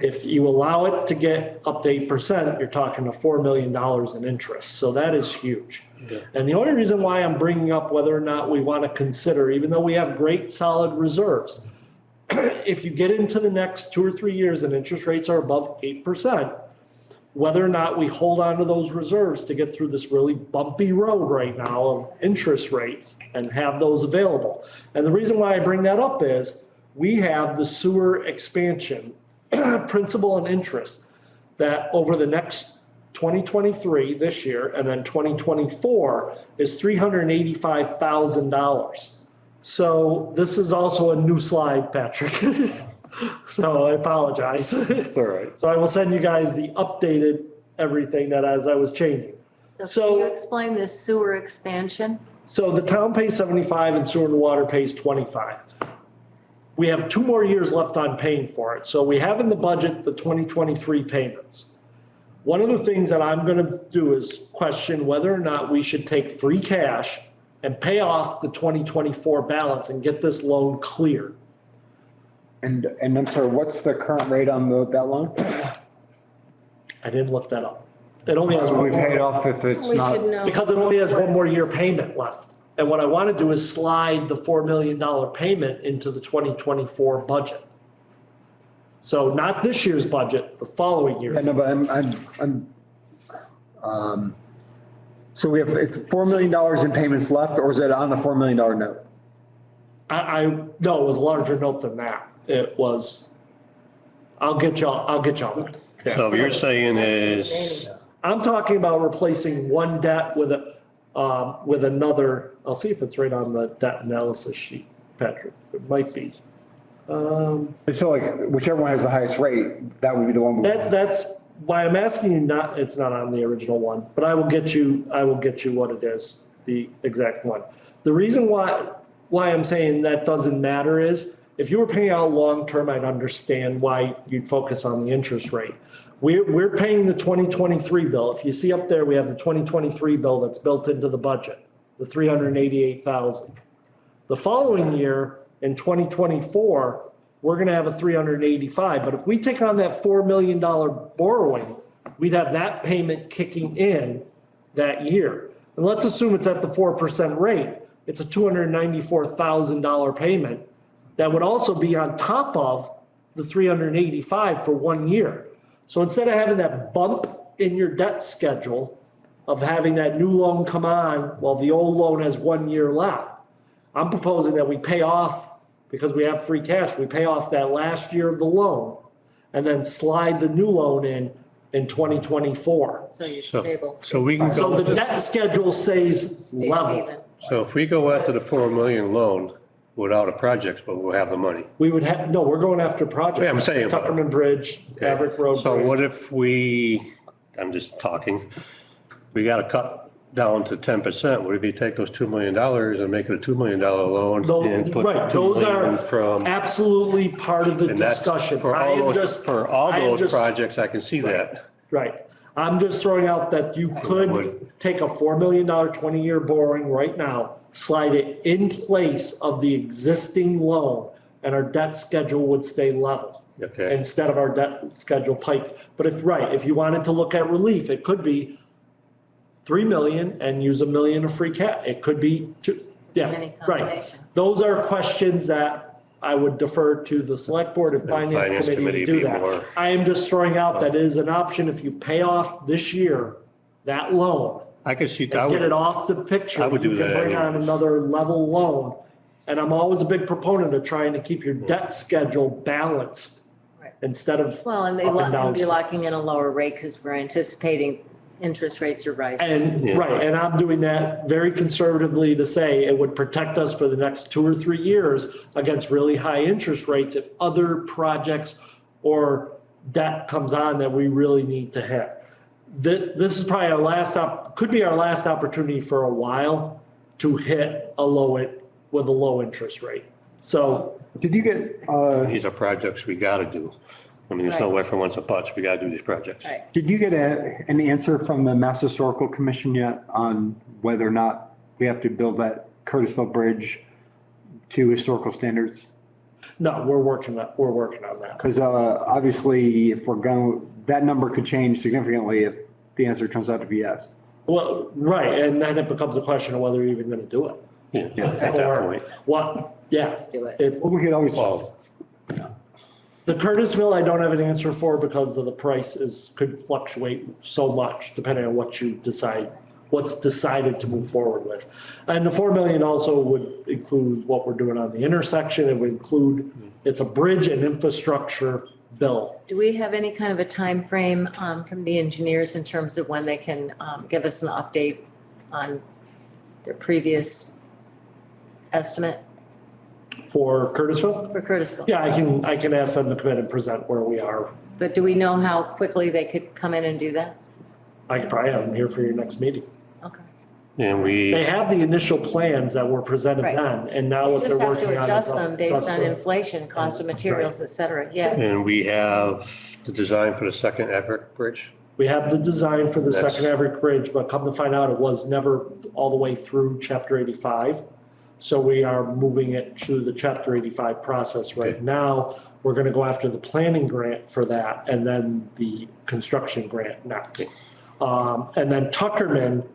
If you allow it to get up to 8%, you're talking to $4 million in interest. So that is huge. Yeah. And the only reason why I'm bringing up whether or not we want to consider, even though we have great solid reserves, if you get into the next 2 or 3 years and interest rates are above 8%, whether or not we hold on to those reserves to get through this really bumpy road right now of interest rates and have those available. And the reason why I bring that up is we have the sewer expansion, principal and interest, that over the next 2023, this year, and then 2024 is $385,000. So this is also a new slide, Patrick. So I apologize. It's all right. So I will send you guys the updated everything that as I was changing. So So- can you explain this sewer expansion? So the town pays 75 and sewer and water pays 25. We have 2 more years left on paying for it. So we have in the budget the 2023 payments. One of the things that I'm gonna do is question whether or not we should take free cash and pay off the 2024 balance and get this loan cleared. And I'm sorry, what's the current rate on that loan? I didn't look that up. It only has We one pay it more, off if it's We not. should know. because it only has one more year payment left. And what I want to do is slide the $4 million payment into the 2024 budget. So not this year's budget, the following Yeah, year. no, but So we have, it's $4 million in payments left, or is it on the $4 million note? No, it was a larger note than that. It was, I'll get y'all that. Yeah. So you're saying is, I'm talking about replacing one debt with another. I'll see if it's right on the debt analysis sheet, Patrick. It might be. I feel like whichever one has the highest rate, that would be the one. That's why I'm asking you not, it's not on the original one, but I will get you what it is, the exact one. The reason why I'm saying that doesn't matter is if you were paying out long-term, I'd understand why you'd focus on the interest rate. We're paying the 2023 bill. If you see up there, we have the 2023 bill that's built into the budget, the 388,000. The following year in 2024, we're going to have a 385. But if we take on that $4 million borrowing, we'd have that payment kicking in that year. And let's assume it's at the 4% rate. It's a $294,000 payment that would also be on top of the 385 for 1 year. So instead of having that bump in your debt schedule of having that new loan come on while the old loan has 1 year left, I'm proposing that we pay off, because we have free cash, we pay off that last year of the loan and then slide the new loan in 2024. So you're stable. so we can So go, the debt schedule stays Stays level. even. so if we go after the 4 million loan without a project, but we'll have the money. We would have, no, we're going after projects. Yeah, I'm saying- Tuckerman Bridge, Maverick Road. So Bridge. what if we, I'm just talking, we got to cut down to 10%. What if you take those $2 million and make it a $2 million loan? and put Right, 2 those million are from, absolutely part of the and that's discussion. for I am all those, just- for all I am those just- projects, I can see that. Right. I'm just throwing out that you could would. take a $4 million 20-year borrowing right now, slide it in place of the existing loan, and our debt schedule would stay level. Okay. Instead of our debt schedule pike. But if you wanted to look at relief, it could be 3 million and use $1 million of free cash. It could be two, yeah, Any right. combination. Those are questions that I would defer to the select board and finance committee committee to do be that. more- I am just throwing out that is an option if you pay off this year, that loan, I could see, and get it off the picture. I would do You can that bring on anyways. another level loan. And I'm always a big proponent of trying to keep your debt schedule balanced Right. instead of Well, and up and down be locking in a lower rate because we're anticipating interest rates are rising. And, Yeah. right, and I'm doing that very conservatively to say it would protect us for the next 2 or 3 years against really high interest rates if other projects or debt comes on that we really need to hit. This is probably could be our last opportunity for a while to hit with a low interest rate. So, Did you get, these are projects we got to do. I mean, there's no way for once a bunch, we got to do these projects. Right. did you get an answer from the Mass Historical Commission yet on whether or not we have to build that Curtisville Bridge to historical standards? no, we're working on that. Because obviously, if we're going, that number could change significantly if the answer turns out to be yes. Well, right, and then it becomes a question of whether you're even gonna do it. Yeah, at that Or point. what, yeah. Do it. Well, we could always, Well, The Curtisville, I don't have an answer for because of the price could fluctuate so much depending on what you decide, what's decided to move forward with. And the 4 million also would include what we're doing on the intersection. It would include, it's a bridge and infrastructure bill. Do we have any kind of a timeframe from the engineers in terms of when they can give us an update on their previous estimate For Curtisville? for Curtisville? Yeah, I can ask them to come in and present where we are. But do we know how quickly they could come in and do that? I could probably have them here for your next meeting. Okay. and They we, have the initial plans that were presented Right. then, and now You what they're just have working on to is. adjust them based on the- inflation, cost of materials, et cetera. Yeah. and we have the design for the second Everett Bridge. We have the design for the That's- second Everett Bridge, but come to find out, it was never all the way through chapter 85. So we are moving it to the chapter 85 process right Okay. now. We're gonna go after the planning grant for that and then the construction grant next. And then Tuckerman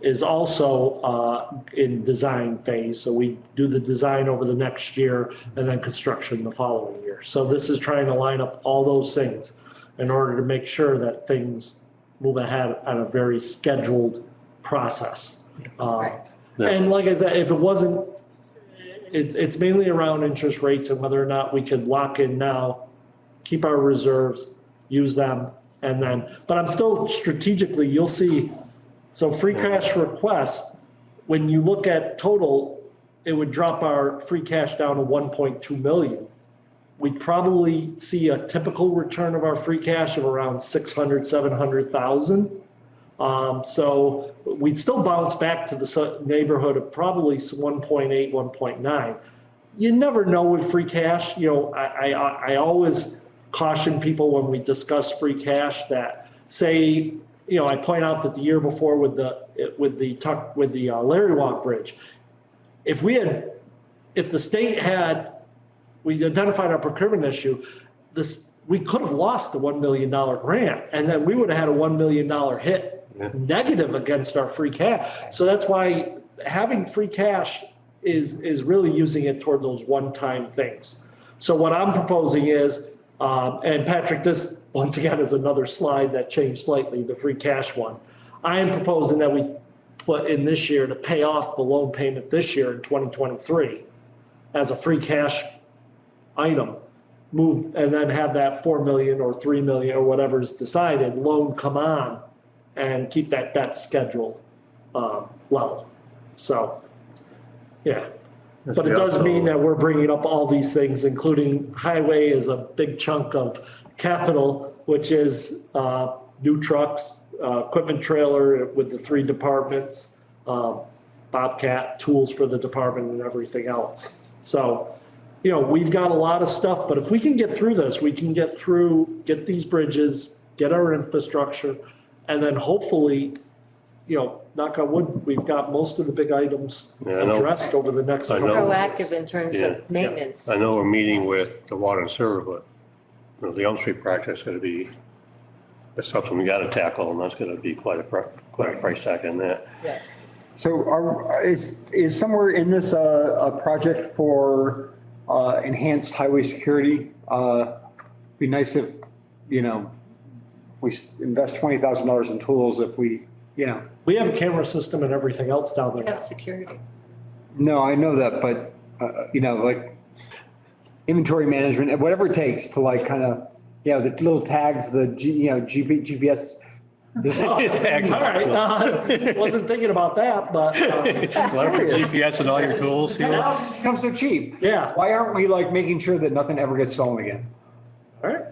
is also in design phase. So we do the design over the next year and then construction the following year. So this is trying to line up all those things in order to make sure that things move ahead on a very scheduled process. Right. And like I said, if it wasn't, it's mainly around interest rates and whether or not we could lock in now, keep our reserves, use them, and then, but I'm still strategically, you'll see, so free cash request, when you look at total, it would drop our free cash down to 1.2 million. We'd probably see a typical return of our free cash of around 600, 700,000. So we'd still bounce back to the neighborhood of probably 1.8, 1.9. You never know with free cash. You know, I always caution people when we discuss free cash that say, you know, I point out that the year before with the Larry Walk Bridge, if the state had, we identified our procurement issue, we could have lost the $1 million grant, and then we would have had a $1 million hit negative against our free cash. So that's why having free cash is really using it toward those one-time things. So what I'm proposing is, and Patrick, this once again is another slide that changed slightly, the free cash one. I am proposing that we put in this year to pay off the loan payment this year in 2023 as a free cash item, move, and then have that 4 million or 3 million or whatever is decided, loan come on and keep that debt schedule level. So, yeah. But it does mean that we're bringing up all these things, including highway is a big chunk of capital, which is new trucks, equipment trailer with the 3 departments, Bobcat, tools for the department and everything else. So, you know, we've got a lot of stuff, but if we can get through this, we can get these bridges, get our infrastructure, and then hopefully, you know, knock on wood, we've got most of the big items addressed over the next. Proactive in terms of maintenance. I know we're meeting with the water and sewer, but you know, the Elm Street project's gonna be, that's something we gotta tackle, and that's gonna be quite a price tag in that. Yeah. So is somewhere in this a project for enhanced highway security? Be nice if, you know, we invest $20,000 in tools if we, you know. We have a camera system and everything else down there. We have security. No, I know that, but, you know, like inventory management, whatever it takes to like kind of, you know, the little tags, GPS. All right, wasn't thinking about that, but. GPS and all your tools here. Now it's become so cheap. Yeah. Why aren't we like making sure that nothing ever gets stolen again? All right.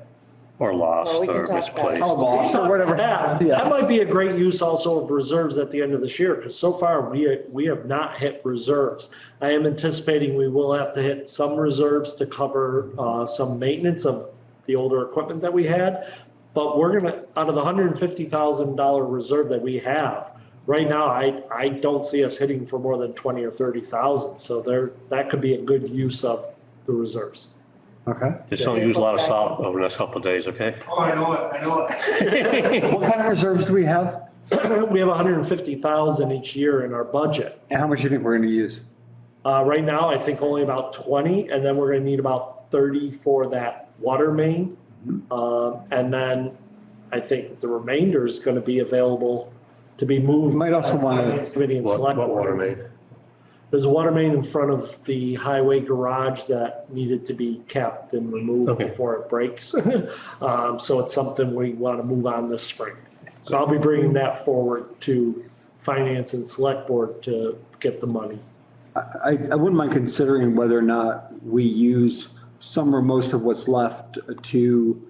Or Well, lost we can or talk about misplaced. it. Or lost or whatever. That might be a great use also of reserves at the end of this year, because so far we have not hit reserves. I am anticipating we will have to hit some reserves to cover some maintenance of the older equipment that we had. But we're gonna, out of the $150,000 reserve that we have, right now, I don't see us hitting for more than 20 or 30,000. So that could be a good use of the reserves. Okay. Just don't use a lot of salt over the next couple of days, okay? Oh, I know it. What kind of reserves do we have? We have 150,000 each year in our budget. And how much do you think we're going to use? Right now, I think only about 20, and then we're gonna need about 30 for that water main. And then I think the remainder is gonna be available to be moved. Might also wanna- Finance Committee and What Select water Board. main? There's a water main in front of the highway garage that needed to be capped and removed Okay. before it breaks. So it's something we wanna move on this spring. So I'll be bringing that forward to Finance and Select Board to get the money. I wouldn't mind considering whether or not we use some or most of what's left to,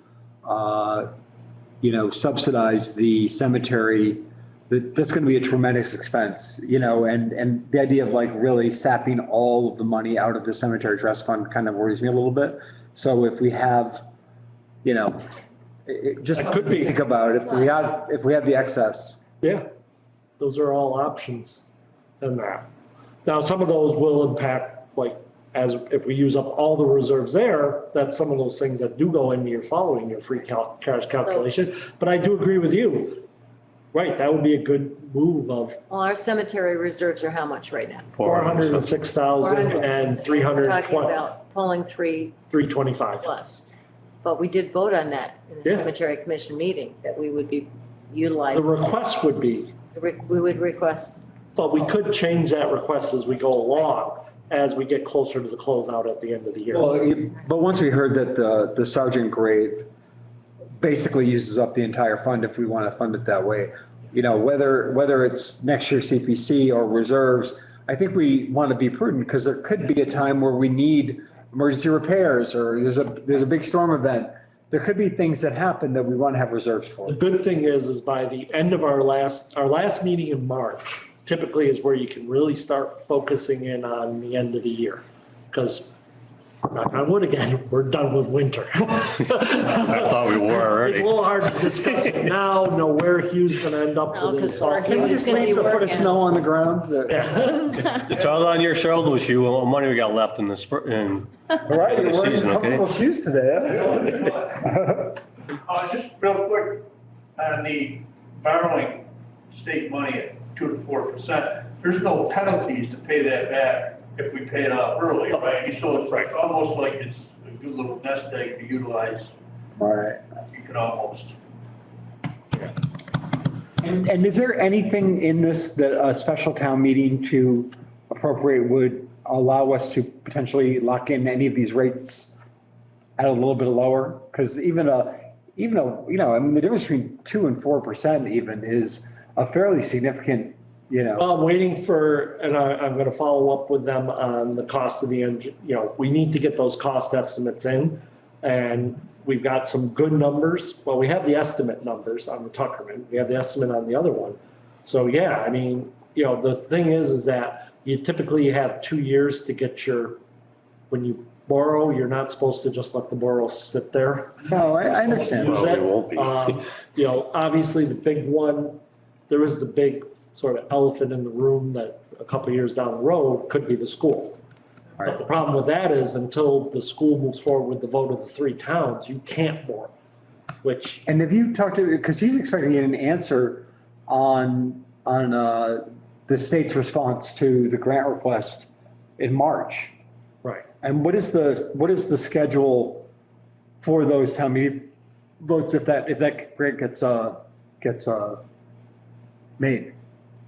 you know, subsidize the cemetery. That's going to be a tremendous expense, you know, and the idea of like really sapping all of the money out of the cemetery trust fund kind of worries me a little bit. So if we have, you know, just That could be. think about it. If we have the excess. Yeah, those are all options in that. Now, some of those will impact, like, as if we use up all the reserves there, that's some of those things that do go into your following your free cash calculation. But I do agree with you. Right, that would be a good move of Well, our cemetery reserves are how much right now? 406,000 and We're 320, talking about pulling 325. plus. But we did vote on that in the Yeah. cemetery commission meeting, that we would be utilize. The request would be, We would request, but we could change that request as we go along, as we get closer to the closeout at the end of the year. But once we heard that the sergeant grade basically uses up the entire fund if we want to fund it that way, you know, whether it's next year CPC or reserves, I think we want to be prudent because there could be a time where we need emergency repairs or there's a big storm event. There could be things that happen that we want to have reserves for. The good thing is by the end of our last meeting in March, typically is where you can really start focusing in on the end of the year. Because, knock on wood again, we're done with winter. I thought we were already. It's a little hard to discuss it now, know where Hugh's gonna end up No, with his 'cause salt. Hugh is gonna be A foot of working. snow on the ground. Yeah. It's all on your shoulders, Hugh, what money we got left in the spring. All right, you're wearing Season, okay. comfortable shoes today. Just real quick, on the borrowing state money at 2 to 4%, there's no penalties to pay that back if we pay it off early, right? So it's almost like it's a good little nest egg to utilize. All right. You can almost. And is there anything in this that a special town meeting to appropriate would allow us to potentially lock in any of these rates at a little bit lower? Because even you know, I mean, the difference between 2 and 4% even is a fairly significant, you know. Well, I'm waiting for, and I'm gonna follow up with them on the cost of the, you know, we need to get those cost estimates in. And we've got some good numbers. Well, we have the estimate numbers on the Tuckerman. We have the estimate on the other one. So yeah, I mean, you know, the thing is that you typically have 2 years to get when you borrow, you're not supposed to just let the borrow sit there. No, I understand. Use Well, it. we won't be. You know, obviously the big one, there is the big sort of elephant in the room that a couple of years down the road could be the school. But the problem with that is until the school moves forward with the vote of the 3 towns, you can't borrow, which, And have you talked to, because he's expecting an answer on the state's response to the grant request in March. right. And what is the schedule for those town meeting votes if that grant gets made?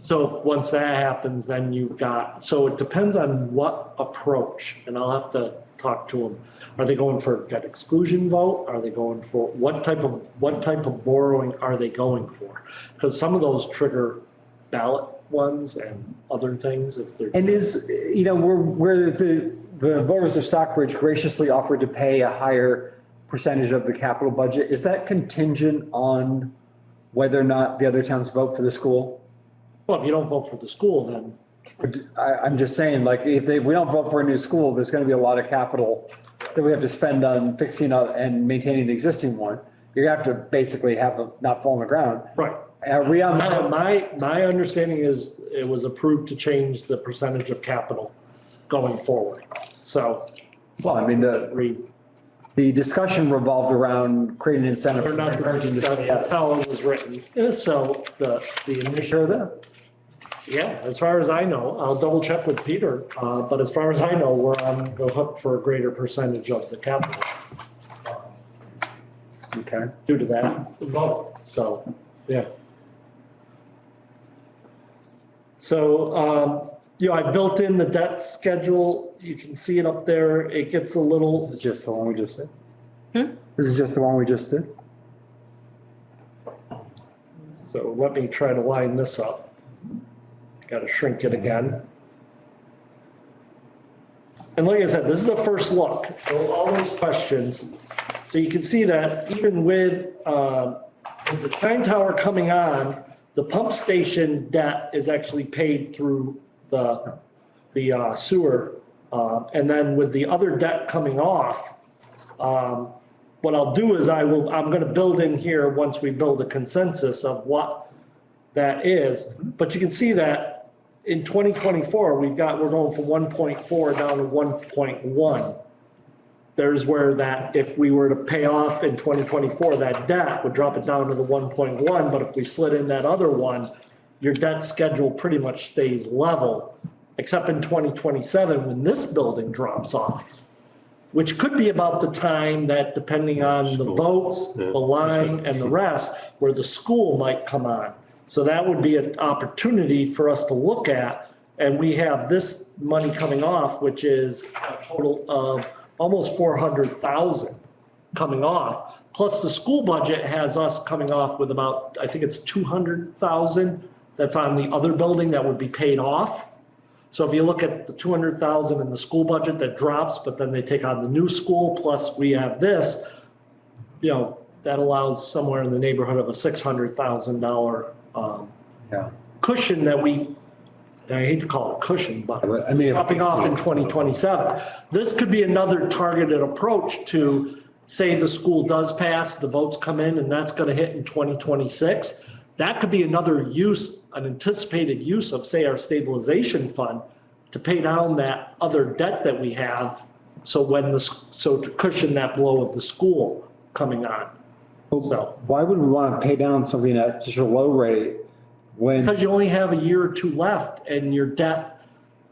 So once that happens, then you've got, so it depends on what approach, and I'll have to talk to them. Are they going for a debt exclusion vote? Are they going for, what type of borrowing are they going for? Because some of those trigger ballot ones and other things if they're. And is, you know, where the voters of Stockbridge graciously offered to pay a higher percentage of the capital budget, is that contingent on whether or not the other towns vote for the school? Well, if you don't vote for the school, then I'm just saying, like, if we don't vote for a new school, there's gonna be a lot of capital that we have to spend on fixing up and maintaining the existing one. You're gonna have to basically have it not fall on the ground. right. Are we on that? My understanding is it was approved to change the percentage of capital going forward. So. Well, I mean, the discussion revolved around creating an incentive. Or not, that's how it was written. So the initial, Sure that. yeah, as far as I know, I'll double check with Peter, but as far as I know, we're on the hook for a greater percentage of the capital Okay. due to that vote. So, yeah. So, you know, I built in the debt schedule. You can see it up there. It gets a little. This is just the one we just did? This is just the one we just did? So let me try to line this up. Got to shrink it again. And like I said, this is the first look, so all those questions. So you can see that even with the time tower coming on, the pump station debt is actually paid through the sewer. And then with the other debt coming off, what I'll do is I'm gonna build in here once we build a consensus of what that is. But you can see that in 2024, we're going from 1.4 down to 1.1. There's where that, if we were to pay off in 2024, that debt would drop it down to the 1.1. But if we slid in that other one, your debt schedule pretty much stays level, except in 2027 when this building drops off. which could be about the time that, depending on the School. votes, Yeah. the line and the rest, where the school might come on. So that would be an opportunity for us to look at. And we have this money coming off, which is a total of almost 400,000 coming off. Plus the school budget has us coming off with about, I think it's 200,000 that's on the other building that would be paid off. So if you look at the 200,000 in the school budget, that drops, but then they take on the new school, plus we have this, that allows somewhere in the neighborhood of a $600,000 Yeah. cushion that I hate to call it cushion, but I mean, dropping off in 2027. This could be another targeted approach to, say the school does pass, the votes come in, and that's gonna hit in 2026. That could be another use, an anticipated use of, say, our stabilization fund to pay down that other debt that we have. So to cushion that blow of the school coming on. So, Why would we want to pay down something at such a low rate when? because you only have a year or two left and your debt,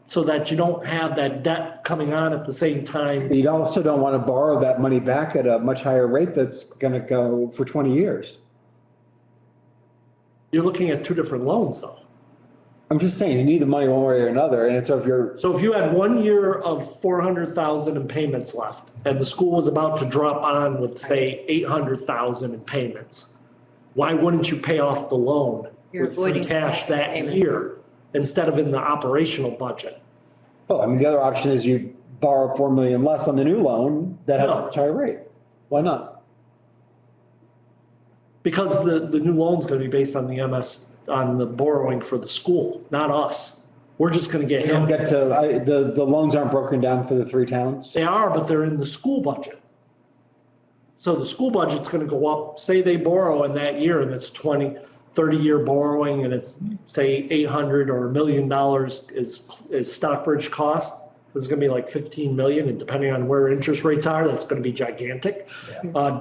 so that you don't have that debt coming on at the same time. You also don't want to borrow that money back at a much higher rate that's going to go for 20 years. You're looking at two different loans though. I'm just saying, you need the money one way or another, and so if you're, So if you had 1 year of 400,000 in payments left and the school was about to drop on with, say, 800,000 in payments, why wouldn't you pay off the loan You're with free avoiding cash that payments. year instead of in the operational budget? well, I mean, the other option is you borrow 4 million less on the new loan that has a No. much higher rate. Why not? Because the new loan's gonna be based on on the borrowing for the school, not us. We're just gonna get You don't hit. get to, the loans aren't broken down for the three towns. They are, but they're in the school budget. So the school budget's gonna go up, say they borrow in that year and it's 20, 30-year borrowing and it's, say, 800 or $1 million is Stockbridge cost. This is gonna be like 15 million, and depending on where interest rates are, that's gonna be gigantic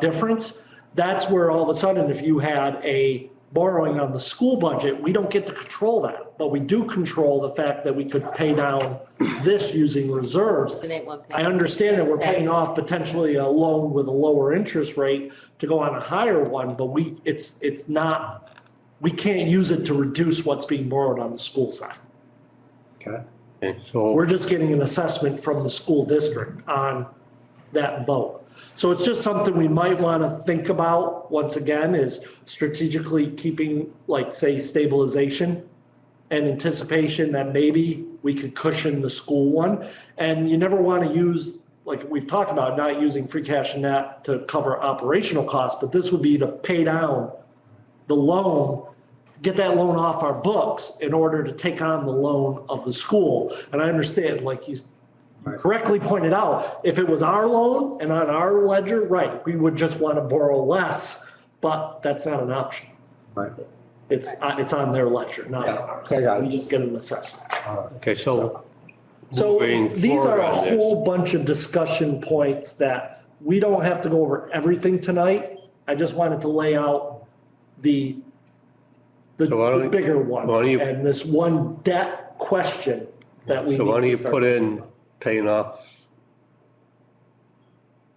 difference. That's where all of a sudden, if you had a borrowing on the school budget, we don't get to control that. But we do control the fact that we could pay down this using reserves. I understand that we're paying off potentially a loan with a lower interest rate to go on a higher one, but it's not, we can't use it to reduce what's being borrowed on the school side. Okay. Okay, so, We're just getting an assessment from the school district on that vote. So it's just something we might want to think about, once again, is strategically keeping, like, say, stabilization and anticipation that maybe we could cushion the school one. And you never want to use, like we've talked about, not using free cash and that to cover operational costs, but this would be to pay down the loan, get that loan off our books in order to take on the loan of the school. And I understand, like you correctly pointed out, if it was our loan and on our ledger, right, we would just want to borrow less, but that's not an option. Right. It's on their ledger, not Yeah, ours. okay, got it. We just get an assessment. okay, so So moving these are forward a on this. whole bunch of discussion points that we don't have to go over everything tonight. I just wanted to lay out the So why don't the you- bigger why don't ones you- and this one debt question that we So why don't need you to start. put in paying off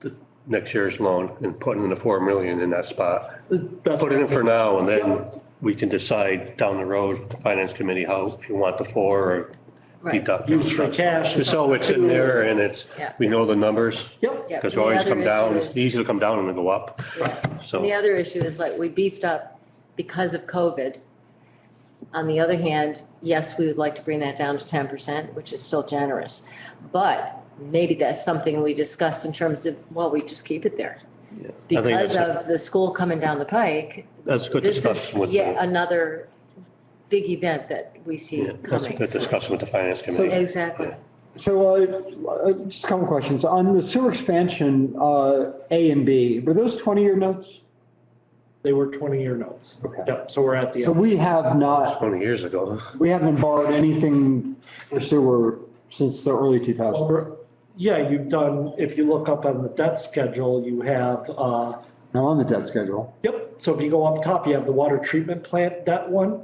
the next year's loan and putting in the 4 million in that spot? That's Put it in for now and then Yep. we can decide down the road, the finance committee, how, if you want the 4 or Right. deduct. Use free cash. Just so it's in there and Yeah. we know the numbers, Yep. Yeah, because the we always other come down, issue it's is- easy to come down and then go up. Yeah. So, And the other issue is, like, we beefed up because of COVID. On the other hand, yes, we would like to bring that down to 10%, which is still generous. But maybe that's something we discussed in terms of, well, we just keep it there. I think Because that's of the school coming down the pike, that's a good this is discussion with yet the, another big event that we see yeah, that's a coming. good So- discussion with the finance committee. Exactly. So, just a couple questions. On the sewer expansion, A and B, were those 20-year notes? They were 20-year notes. Okay. Yep, so we're at the So end. we have not, 20 years ago. we haven't borrowed anything for sewer since the early 2000s. Well, yeah, you've done, if you look up on the debt schedule, you have, Now on the debt schedule. yep, so if you go up top, you have the water treatment plant debt one.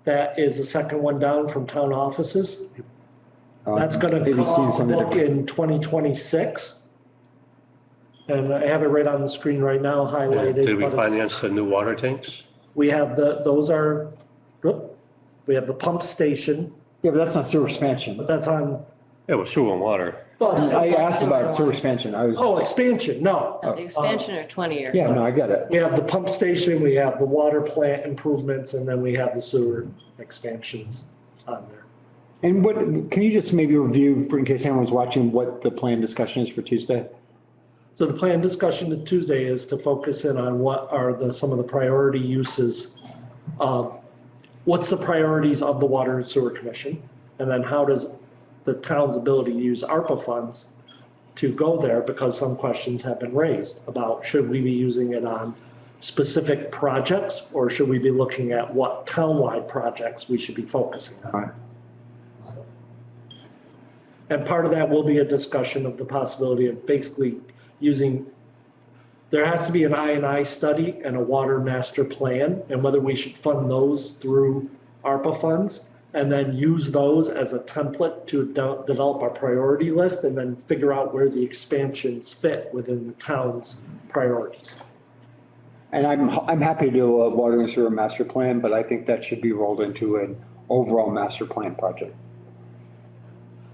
That is the second one down from town offices. That's gonna Maybe come seen off the something book different. in 2026. And I have it right on the screen right now highlighted. Did we but it's- finance the new water tanks? We have we have the pump station, Yeah, but that's not sewer expansion. but that's on. Yeah, well, sewer and water. Well, it's- I asked about sewer expansion. I was, Oh, expansion, no. The expansion or 20-year? yeah, no, I get it. We have the pump station, we have the water plant improvements, and then we have the sewer expansions on there. And what, can you just maybe review, for in case anyone's watching, what the plan discussion is for Tuesday? So the plan discussion to Tuesday is to focus in on what are some of the priority uses. What's the priorities of the Water and Sewer Commission? And then how does the town's ability to use ARPA funds to go there? Because some questions have been raised about should we be using it on specific projects? Or should we be looking at what townwide projects we should be focusing on? Right. And part of that will be a discussion of the possibility of basically using, there has to be an I&I study and a water master plan, and whether we should fund those through ARPA funds, and then use those as a template to develop our priority list, and then figure out where the expansions fit within the town's priorities. And I'm happy to do a water and sewer master plan, but I think that should be rolled into an overall master plan project.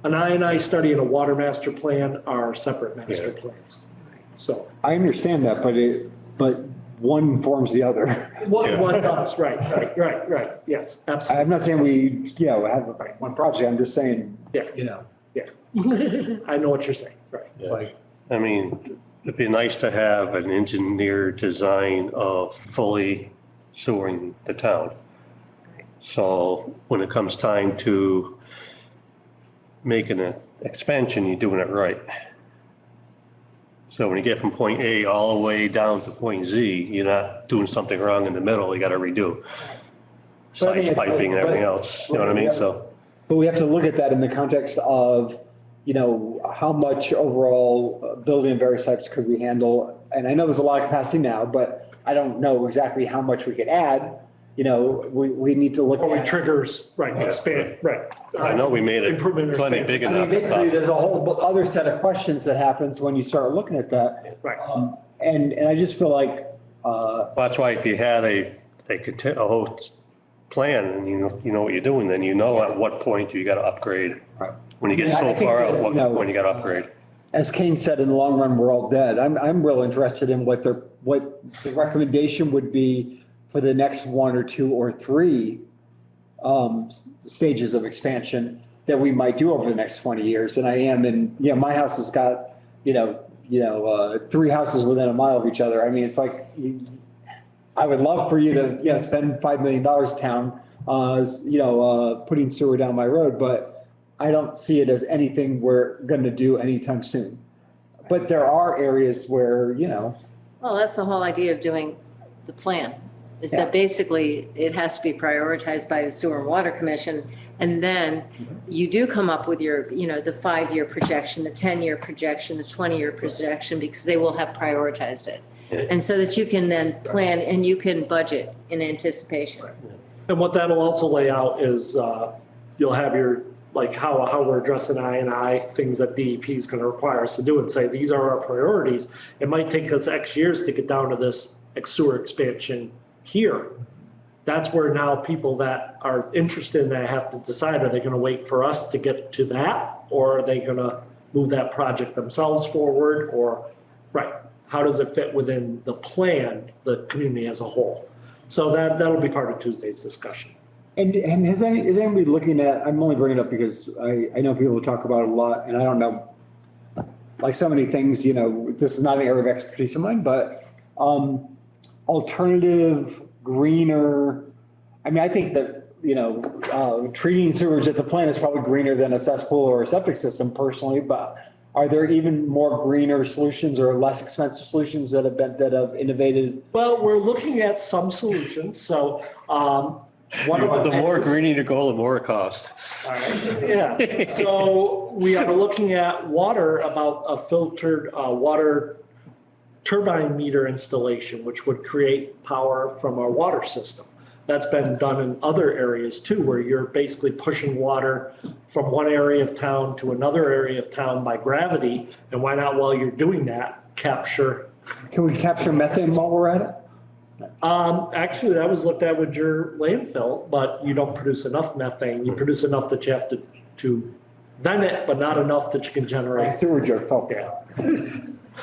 An I&I study and a water master plan are separate master plans. So I understand that, but one informs the other. one does, right, yes, absolutely. I'm not saying we, have one project, I'm just saying, Yeah, I know what you're saying, right. it's like, I mean, it'd be nice to have an engineered design of fully sewering the town. So when it comes time to making an expansion, you're doing it right. So when you get from point A all the way down to point Z, you're not doing something wrong in the middle, you gotta redo. But I mean, Side piping and everything else, you know what I mean, so. but we have to look at that in the context of, how much overall building of various types could we handle? And I know there's a lot of capacity now, but I don't know exactly how much we could add. We need to look Or we at. triggers, right, expand, right. I know we made it Improvement or plenty big expansion. I mean, enough. basically, there's a whole other set of questions that happens when you start looking at that. Right. And I just feel like, That's why if you had a whole plan and you know what you're doing, then you know at what point you gotta upgrade. Right. When you get Yeah, I so think far that, out, you know- when you gotta upgrade. as Kane said, in the long run, we're all dead. I'm real interested in what the recommendation would be for the next one or two or three stages of expansion that we might do over the next 20 years. And I am my house has got, 3 houses within a mile of each other. I mean, it's like, I would love for you to, spend $5 million town, putting sewer down my road, but I don't see it as anything we're going to do anytime soon. But there are areas where, Well, that's the whole idea of doing the plan, is Yeah. that basically it has to be prioritized by the Sewer and Water Commission. And then you do come up with your, the 5-year projection, the 10-year projection, the 20-year projection, because they will have prioritized it. Yeah. And so that you can then plan and you can budget in anticipation. And what that'll also lay out is, you'll have your, like how we're addressing I&I, things that DEP is gonna require us to do and say, these are our priorities. It might take us X years to get down to this sewer expansion here. That's where now people that are interested in that have to decide, are they gonna wait for us to get to that? Or are they gonna move that project themselves forward? Or, right, how does it fit within the plan, the community as a whole? So that'll be part of Tuesday's discussion. and is anybody looking at, I'm only bringing it up because I know people talk about it a lot and I don't know, like so many things, this is not an area of expertise of mine, but alternative, greener, I mean, I think that, treating sewage at the plant is probably greener than a cesspool or a septic system personally, but are there even more greener solutions or less expensive solutions that have innovated? Well, we're looking at some solutions, so, one of The more greener you go, the more it costs. All right, yeah, so we are looking at water, about a filtered, water turbine meter installation, which would create power from our water system. That's been done in other areas too, where you're basically pushing water from one area of town to another area of town by gravity. And why not, while you're doing that, capture. Can we capture methane while we're at it? Actually, that was looked at with your landfill, but you don't produce enough methane. You produce enough that you have to vent it, but not enough that you can generate. Sewer joke, oh. Yeah.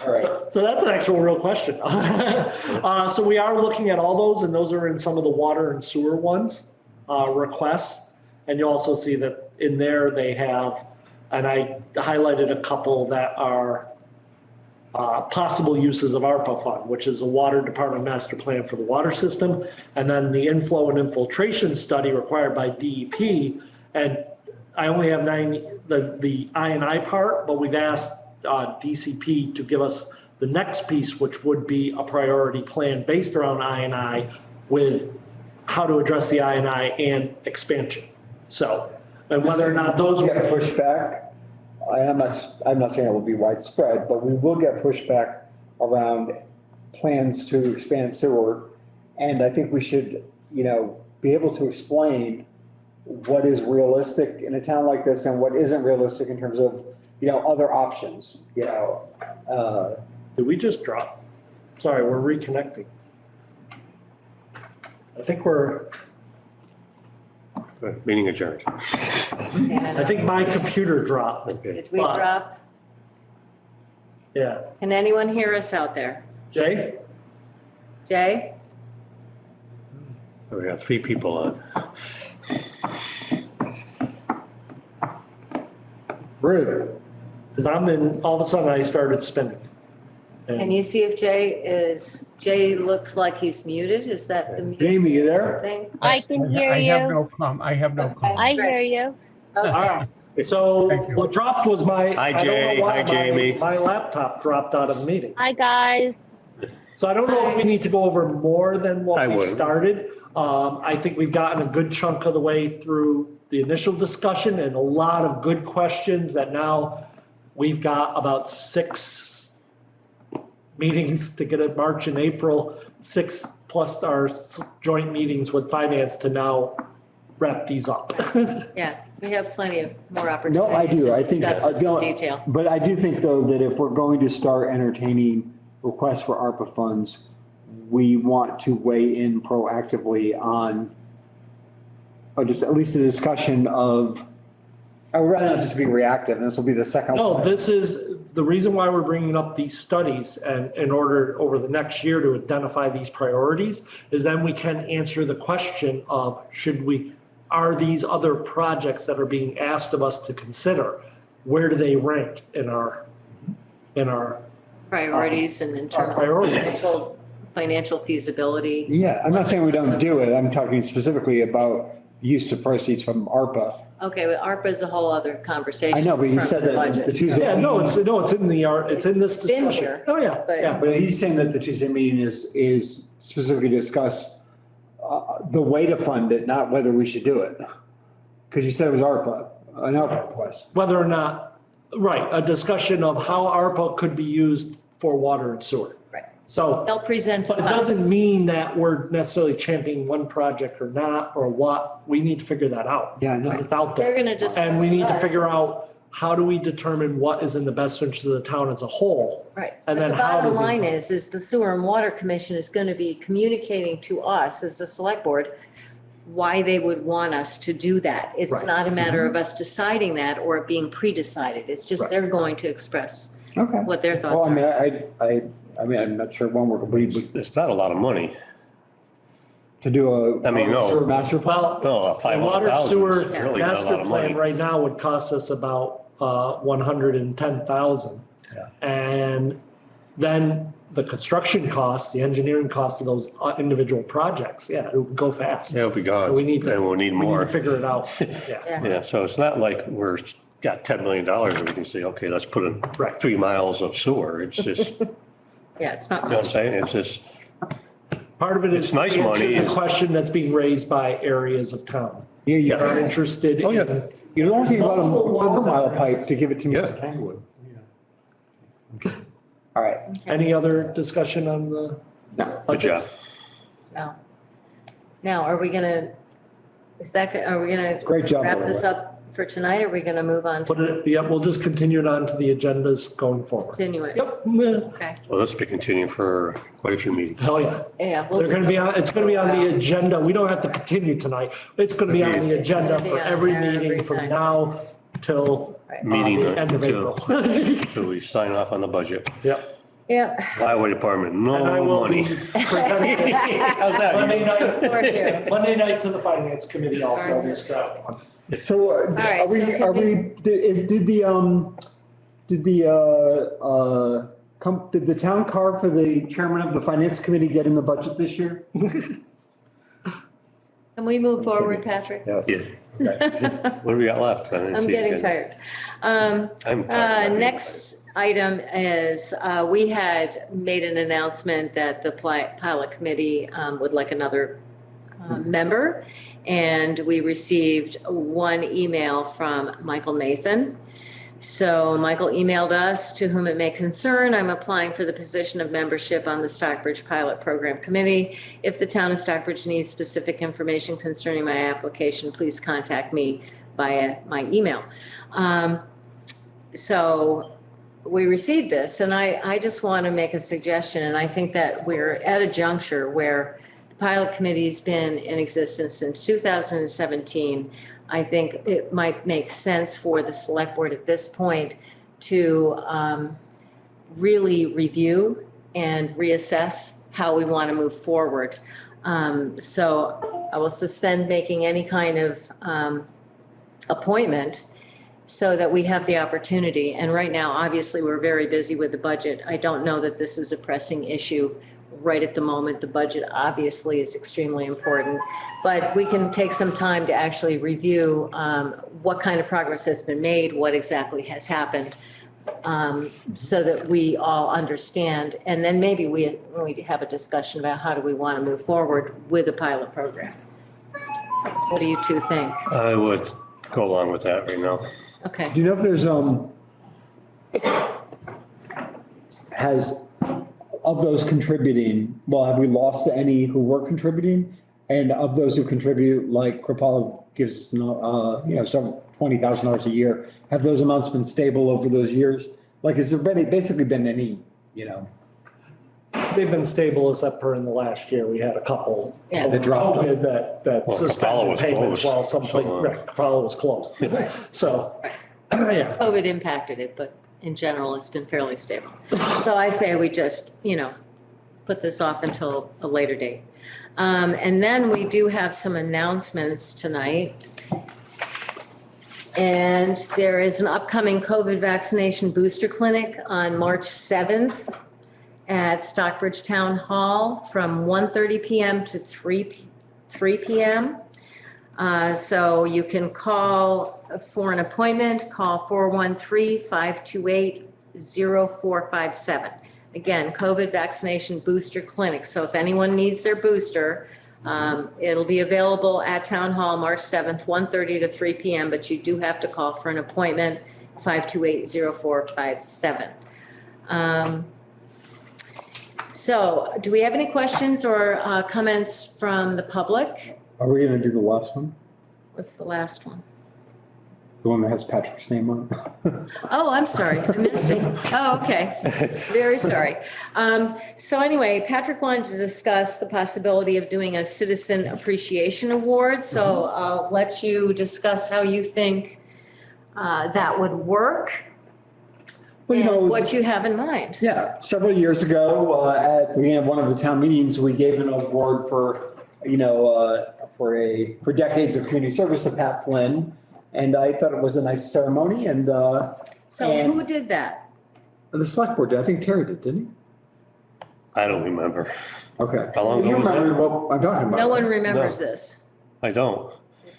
All right. So that's an actual real question. So we are looking at all those, and those are in some of the water and sewer ones, requests. And you'll also see that in there they have, and I highlighted a couple that are possible uses of ARPA fund, which is a water department master plan for the water system, and then the inflow and infiltration study required by DEP. And I only have the I&I part, but we've asked DCP to give us the next piece, which would be a priority plan based around I&I with how to address the I&I and expansion. So, and whether or not those Get pushed back. I'm not saying it will be widespread, but we will get pushback around plans to expand sewer. And I think we should, be able to explain what is realistic in a town like this and what isn't realistic in terms of, other options, Did we just drop? Sorry, we're reconnecting. I think Meeting adjourned. I think my computer dropped. Okay. Did we drop? Yeah. Can anyone hear us out there? Jay? Jay? We got 3 people on. Rude. Because all of a sudden I started spinning. Can you see if Jay looks like he's muted? Is that the mute Jamie, you there? thing? I can hear I have you. no I have no comment. I hear you. Okay. All right. So Thank you. what dropped was Hi, I don't Jay. know why Hi, Jamie. my laptop dropped out of the meeting. Hi, guys. So I don't know if we need to go over more than I what we wouldn't. started. I think we've gotten a good chunk of the way through the initial discussion and a lot of good questions that now we've got about 6 meetings to get it March and April, 6 plus our joint meetings with finance to now wrap these up. Yeah, we have plenty of more No, I opportunities do. to I think, discuss this in detail. but I do think though that if we're going to start entertaining requests for ARPA funds, we want to weigh in proactively on, or just at least a discussion of, I would rather not just be reactive, and this will be the second No, one. this is the reason why we're bringing up these studies and in order over the next year to identify these priorities is then we can answer the question of are these other projects that are being asked of us to consider, where do they rank in our Priorities and in terms of priorities. financial feasibility. Yeah, I'm not saying we don't do it. I'm talking specifically about use of proceeds from ARPA. Okay, but ARPA is a whole other conversation. I know, but you from said the that the budget. Tuesday. Yeah, no, it's in it's in this It's in discussion. here, Oh, yeah, but- yeah. But he's saying that the Tuesday meeting is specifically discuss the way to fund it, not whether we should do it. Because you said it was ARPA, an ARPA request. Whether or not, right, a discussion of how ARPA could be used for water and sewer. Right. So, They'll present to but it us. doesn't mean that we're necessarily championing one project or not, or what. We need to figure that out. Yeah, I know. It's out there. They're gonna discuss And we with need to us. figure out, how do we determine what is in the best interest of the town as a whole? Right. And But then the how bottom does it- line is the Sewer and Water Commission is going to be communicating to us as the select board why they would want us to do that. It's Right. not a matter of us deciding that or it being pre-decided. It's just Right. they're going to express Okay. what their thoughts Well, I mean, are. I mean, I'm not sure when we're complete, but It's not a lot of money. to do a. I mean, no. sewer master plan. Well, No, the water 500,000 sewer is really not a master lot of money. plan right now would cost us about 110,000. Yeah. And then the construction costs, the engineering costs of those individual projects, yeah, it would go fast. It'll be gone, So we need to. and we'll need more. figure it out, yeah. Yeah. Yeah, so it's not like got $10 million and we can say, okay, let's put in Right. 3 miles of sewer. It's just, you Yeah, it's not know what I'm much. saying? It's just, Part of it is. It's nice to answer money. The question that's being raised by areas of town. Yeah, That are interested Oh, yeah. in. You don't think about a Multiple ones that quarter are mile pipe to give it to me Yeah. for Tanglewood. All right, Any other discussion on the? no. good job. No. Now, are we gonna, are we gonna Great job, wrap by the this way. up for tonight? Are we going to move on to We'll just continue it on to the agendas going forward. continue it? Yep. Okay. Well, this will be continuing for quite a few meetings. Hell yeah. Yeah. They're gonna be on, it's gonna be on the agenda. We don't have to continue tonight. It's gonna be on the It's gonna agenda be for on every every meeting from time. now till Meeting the end of until April. till we sign off on the budget. Yep. Yeah. Highway department, And I no will be money. presenting this How's that? We're here. Monday night to the finance committee also, this draft one. So right, are we, so are can we, did the town car for the chairman of the finance committee get in the budget this year? Can we move forward, Patrick? Yes. Yeah. What do we got left? I didn't I'm see getting it. tired. I'm tired. Next item is, we had made an announcement that the pilot committee would like another member. And we received one email from Michael Nathan. So Michael emailed us, to whom it may concern, I'm applying for the position of membership on the Stockbridge Pilot Program Committee. If the town of Stockbridge needs specific information concerning my application, please contact me via my email. So we received this, and I just want to make a suggestion, and I think that we're at a juncture where the pilot committee's been in existence since 2017. I think it might make sense for the select board at this point to really review and reassess how we want to move forward. So I will suspend making any kind of appointment so that we have the opportunity. And right now, obviously, we're very busy with the budget. I don't know that this is a pressing issue right at the moment. The budget obviously is extremely important, but we can take some time to actually review what kind of progress has been made, what exactly has happened, so that we all understand. And then maybe we have a discussion about how do we want to move forward with the pilot program. What do you two think? I would go along with that right now. Okay. Do you know if there's, of those contributing, well, have we lost any who were contributing? And of those who contribute, like Kripalu gives, some $20,000 a year, have those amounts been stable over those years? Like, has there basically been any, They've been stable except for in the last year. We had a couple. Yeah. over That dropped. COVID that Well, Capella suspended was payments closed, while some, so, Capella was closed. So, yeah. COVID impacted it, but in general, it's been fairly stable. So I say we just, put this off until a later date. And then we do have some announcements tonight. And there is an upcoming COVID vaccination booster clinic on March 7th at Stockbridge Town Hall from 1:30 PM to 3 PM. So you can call for an appointment, call 413-528-0457. Again, COVID vaccination booster clinic. So if anyone needs their booster, it'll be available at Town Hall, March 7th, 1:30 to 3 PM, but you do have to call for an appointment, 528-0457. So do we have any questions or comments from the public? are we gonna do the last one? What's the last one? The one that has Patrick's name on it? Oh, I'm sorry, I missed it. Oh, okay, very sorry. So anyway, Patrick wanted to discuss the possibility of doing a citizen appreciation award. So I'll let you discuss how you think that would work Well, and what you have in mind. Yeah, several years ago, at the beginning of one of the town meetings, we gave an award for, for decades of community service to Pat Flynn. And I thought it was a nice ceremony and, So who did that? the select board did. I think Terry did, didn't he? I don't remember. Okay. How long ago You was that? remember what I'm talking about? No one right? remembers this. I don't.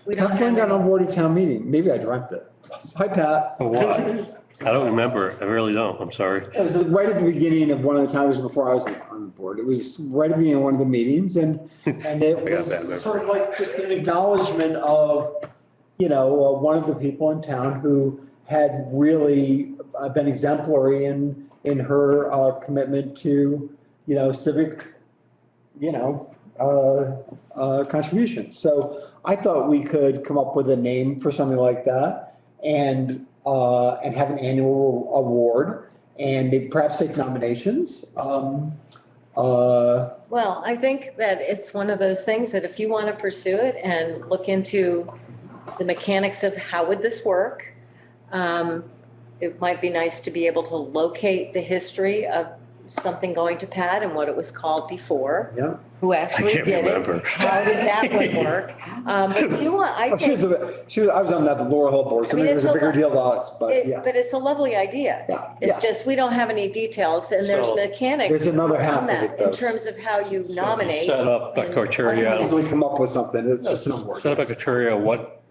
We don't Pat Flynn have got an any. award at town meeting. Maybe I dreamt it. Hi, Pat. For what? I don't remember. I really don't. I'm sorry. It was right at the beginning of one of the times before I was on the board. It was right at the beginning of one of the meetings and it I got that was memory. sort of like just an acknowledgement of, one of the people in town who had really been exemplary in her commitment to, civic, contributions. So I thought we could come up with a name for something like that and have an annual award and maybe perhaps take nominations. Well, I think that it's one of those things that if you want to pursue it and look into the mechanics of how would this work, it might be nice to be able to locate the history of something going to Pat and what it was called before. Yeah. Who actually can't did remember. it, how did that one work? But if you want, I Oh, think, I was on that Laurel Hill board, so I mean, maybe it was it's a a bigger lot- deal to us, but yeah. but it's a lovely idea. Yeah, It's yeah. just, we don't have any details and there's So, mechanics there's another half on of that it, in though. terms of how you nominate. Set up the and- criteria. Easily come up with something, it's just an award. Set up a criteria, what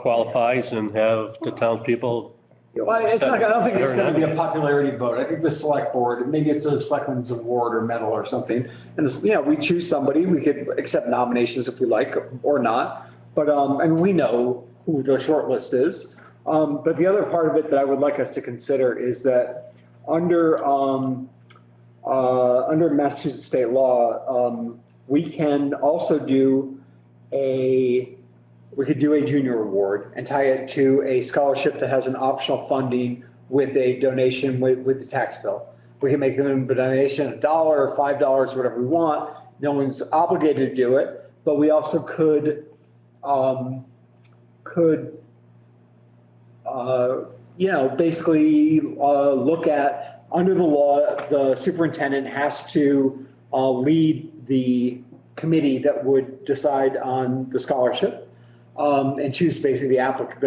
qualifies and have the townspeople. Well, it's not, I don't think it's gonna be a popularity vote. I think the select board, maybe it's a selectman's award or medal or something. And this, we choose somebody, we could accept nominations if we like or not. But, and we know who the short list is. But the other part of it that I would like us to consider is that under Massachusetts state law, we can also do we could do a junior award and tie it to a scholarship that has an optional funding with a donation with the tax bill. We can make them a donation, $1 or $5, whatever we want. No one's obligated to do it, but we also could basically look at, under the law, the superintendent has to lead the committee that would decide on the scholarship. And choose basically the applicant,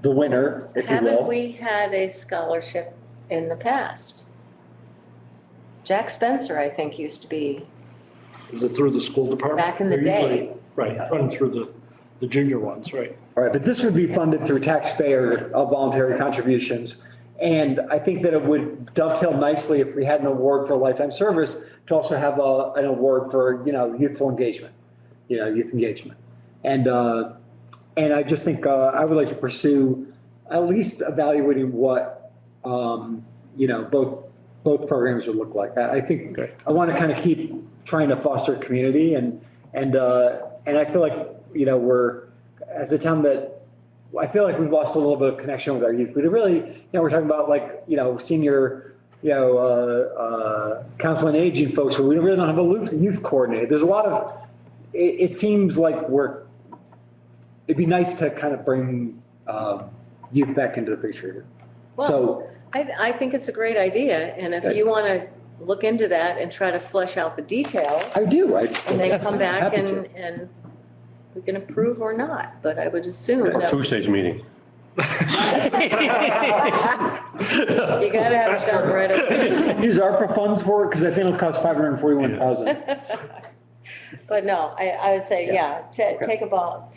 the winner, if you Haven't will. we had a scholarship in the past? Jack Spencer, I think, used to be, Is it through the school department? Back in the They're usually- day. Right, run through the junior ones, right? All right, but this would be funded through taxpayer voluntary contributions. And I think that it would dovetail nicely if we had an award for lifetime service to also have an award for, youthful engagement, youth engagement. And I just think I would like to pursue at least evaluating what, both programs would look like. I think I want to kind of keep trying to foster community and I feel like, we're, as a town that, I feel like we've lost a little bit of connection with our youth. We really, we're talking about senior, council on aging folks, but we really don't have a youth coordinator. There's a lot of, it seems like it'd be nice to kind of bring youth back into the picture. well, So, I think it's a great idea. And if you want to look into that and try to flesh out the details I do, and then come back Happy to. and we can approve or not, but I would assume Or that Tuesday's meeting. you gotta have it done right away. use ARPA funds for it, because I think it'll cost $541,000. But no, I would say, take the ball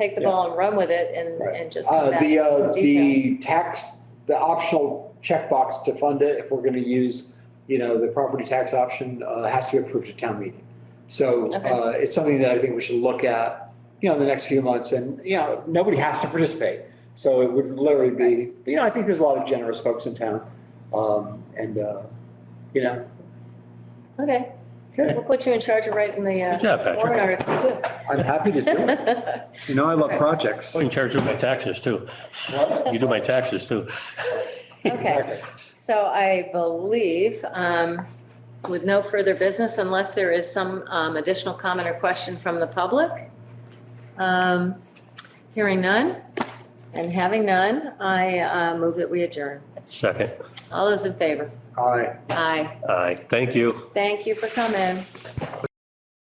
and run with it and just come back with some details. The optional checkbox to fund it, if we're going to use, the property tax option, has to be approved at town meeting. So Okay. it's something that I think we should look at, in the next few months. And, nobody has to participate. So it would literally be, I think there's a lot of generous folks in town. Okay, Okay. we'll put you in charge of writing the Good job, Patrick. warrant article too. I'm happy to do it. I love projects. I'm in charge of my taxes too. You do my taxes too. Okay, so I believe, with no further business, unless there is some additional comment or question from the public. Hearing none and having none, I move that we adjourn. Second. All those in favor? All right. Aye. Aye. Thank you. Thank you for coming.